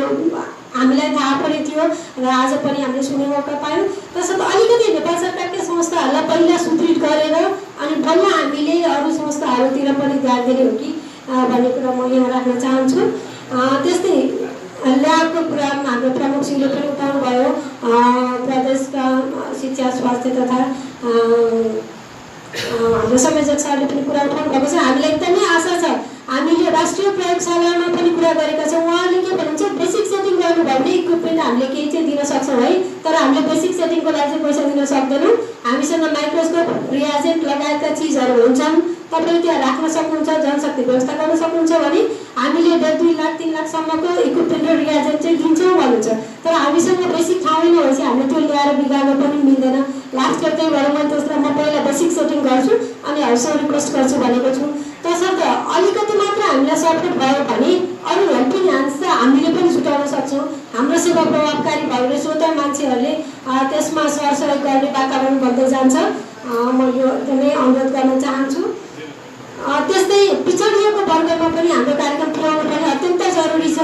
हामीलाई थाहा पनि थियो र आज पनि हामीले सुन्ने मौका पायौँ। तसर्थ अलिकति नेपाल सरकारकै संस्थाहरूलाई पहिला सुदृढ गरेर अनि बल्ल हामीले अरू संस्थाहरूतिर पनि ध्यान दिने हो कि भन्ने कुरा म यहाँ राख्न चाहन्छु। त्यस्तै ल्याबको कुरा हाम्रो प्रमुखज्यूले पनि उठाउनु भयो। प्रदेशका शिक्षा, स्वास्थ्य तथा हाम्रो संयोजक सरले पनि कुरा उठाउनु भएको छ। हामीलाई एकदमै आशा छ। हामीले राष्ट्रिय प्रयोगशालामा पनि कुरा गरेका छौँ। उहाँले के भन्नुहुन्छ, बेसिक सेटिङ गर्नुभयो भने इक्विपमेन्ट हामीले केही चाहिँ दिन सक्छौँ है, तर हामीले बेसिक सेटिङको लागि चाहिँ पैसा दिन सक्दैनौँ। हामीसँग माइक्रोस्कोप, रियाजेन्ट लगायतका चिजहरू हुन्छन्। तपाईँ त्यहाँ राख्न सक्नुहुन्छ, जनशक्ति व्यवस्था गर्न सक्नुहुन्छ भने हामीले 1.5 लाख 3 लाखसम्मको इक्विपमेन्ट र रियाजेन्ट चाहिँ दिन्छौँ भन्नुहुन्छ। तर हामीसँग बेसिक ठाउँै नभएपछि हामीले त्यो ल्याएर बिगार्न पनि मिल्दैन। लास्ट इयर त्यही भएर म त्यसलाई पहिला बेसिक सेटिङ गर्छु अनि हाउससँग रिक्वेस्ट गर्छु भनेको छु। तसर्थ अलिकति मात्र हामीलाई सपोर्ट भयो भने अरू हेल्पिङ ह्यान्ड्स चाहिँ हामीले पनि जुटाउन सक्छौँ। हाम्रो सेवा प्रभावकारी भएर स्वतः मान्छेहरूले त्यसमा सरसहयोग गर्ने वातावरण बन्दै जान्छ। म यो एकदमै अनुरोध गर्न चाहन्छु। त्यस्तै पिछडिएको वर्गमा पनि हाम्रो कार्यक्रम पुर्याउनु पनि अत्यन्त जरुरी छ।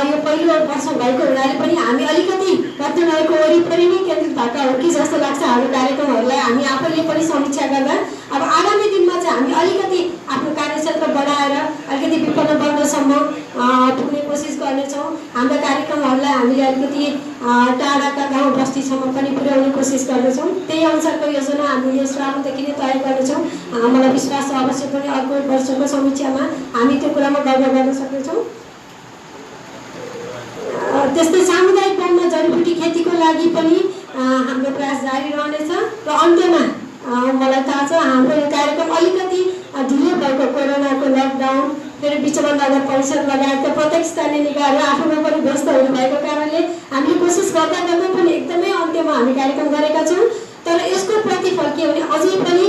यो पहिलो वर्ष भएको हुनाले पनि हामी अलिकति रत्नगरको वरिपरि नै केन्द्रित भएका हो कि जस्तो लाग्छ। हाम्रो कार्यक्रमहरूलाई हामी आफैले पनि समीक्षा गर्दा अब आगामी दिनमा चाहिँ हामी अलिकति आफ्नो कार्यक्षेत्र बढाएर अलिकति विपन्न वर्गसम्म पुग्ने कोसिस गर्नेछौँ। हाम्रा कार्यक्रमहरूलाई हामीले अलिकति टाढाका गाउँ बस्तीसम्म पनि पुर्याउने कोसिस गर्नेछौँ। त्यही अनुसारको योजना हामीले श्रावणदेखि नै तय गर्नेछौँ। मलाई विश्वास छ अवश्य पनि अर्को वर्षको समीक्षामा हामी त्यो कुरामा गर्व गर्न सक्नेछौँ। त्यस्तै सामुदायिक वनमा जडीबुटी खेतीको लागि पनि हाम्रो प्रयास जारी रहनेछ। र अन्त्यमा मलाई थाहा छ हाम्रो यो कार्यक्रम अलिकति ढिलो भएको कोरोनाको लकडाउन फेरि बिचमा नगर परिषद लगायतका प्रत्येक स्थानीय निकायहरू आफूमा पनि व्यस्त हुनुभएको कारणले हामीले कोसिस गर्दा गर्दा पनि एकदमै अन्त्यमा हामी कार्यक्रम गरेका छौँ। तर यसको प्रतिफल के भने अझै पनि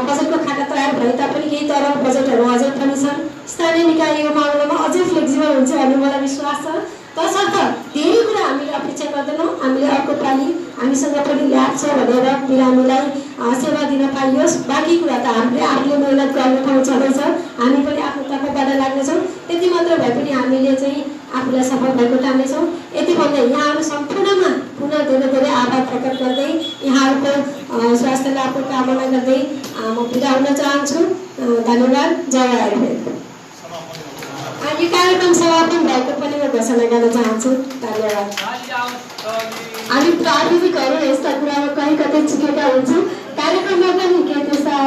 बजेटको खाका तयार भए तापनि केही तरह बजेटहरू अझै पनि छन्। स्थानीय निकाय यो मामलामा अझै फ्लेक्सिबल हुन्छ भन्ने मलाई विश्वास छ। तसर्थ धेरै कुरा हामीले अपेक्षा गर्दैनौँ। हामीले अर्को पालि हामीसँग पनि ल्याब छ भनेर बिरामीलाई सेवा दिन पाइयोस्। बाँकी कुरा त हामीले आफूले मेहनत गर्ने ठाउँ छँदैछ। हामी पनि आफ्नो तर्फबाट लाग्नेछौँ। त्यति मात्र भए पनि हामीले चाहिँ आफूलाई सफल भएको ठान्नेछौँ। यति भन्दै यहाँहरू सम्पूर्णमा पुनः धेरै धेरै आभार प्रकट गर्दै यहाँहरूको स्वास्थ्य लाभको कामना गर्दै म बिदा हुन चाहन्छु। धन्यवाद। जय आयुर्वेद। यो कार्यक्रम समापन भएको पनि म घोषणा गर्न चाहन्छु। धन्यवाद। हामी प्राविधिकहरू यस्ता कुरामा कहीँ कतै चुकेका हुन्छौँ। कार्यक्रममा पनि के त्यस्ता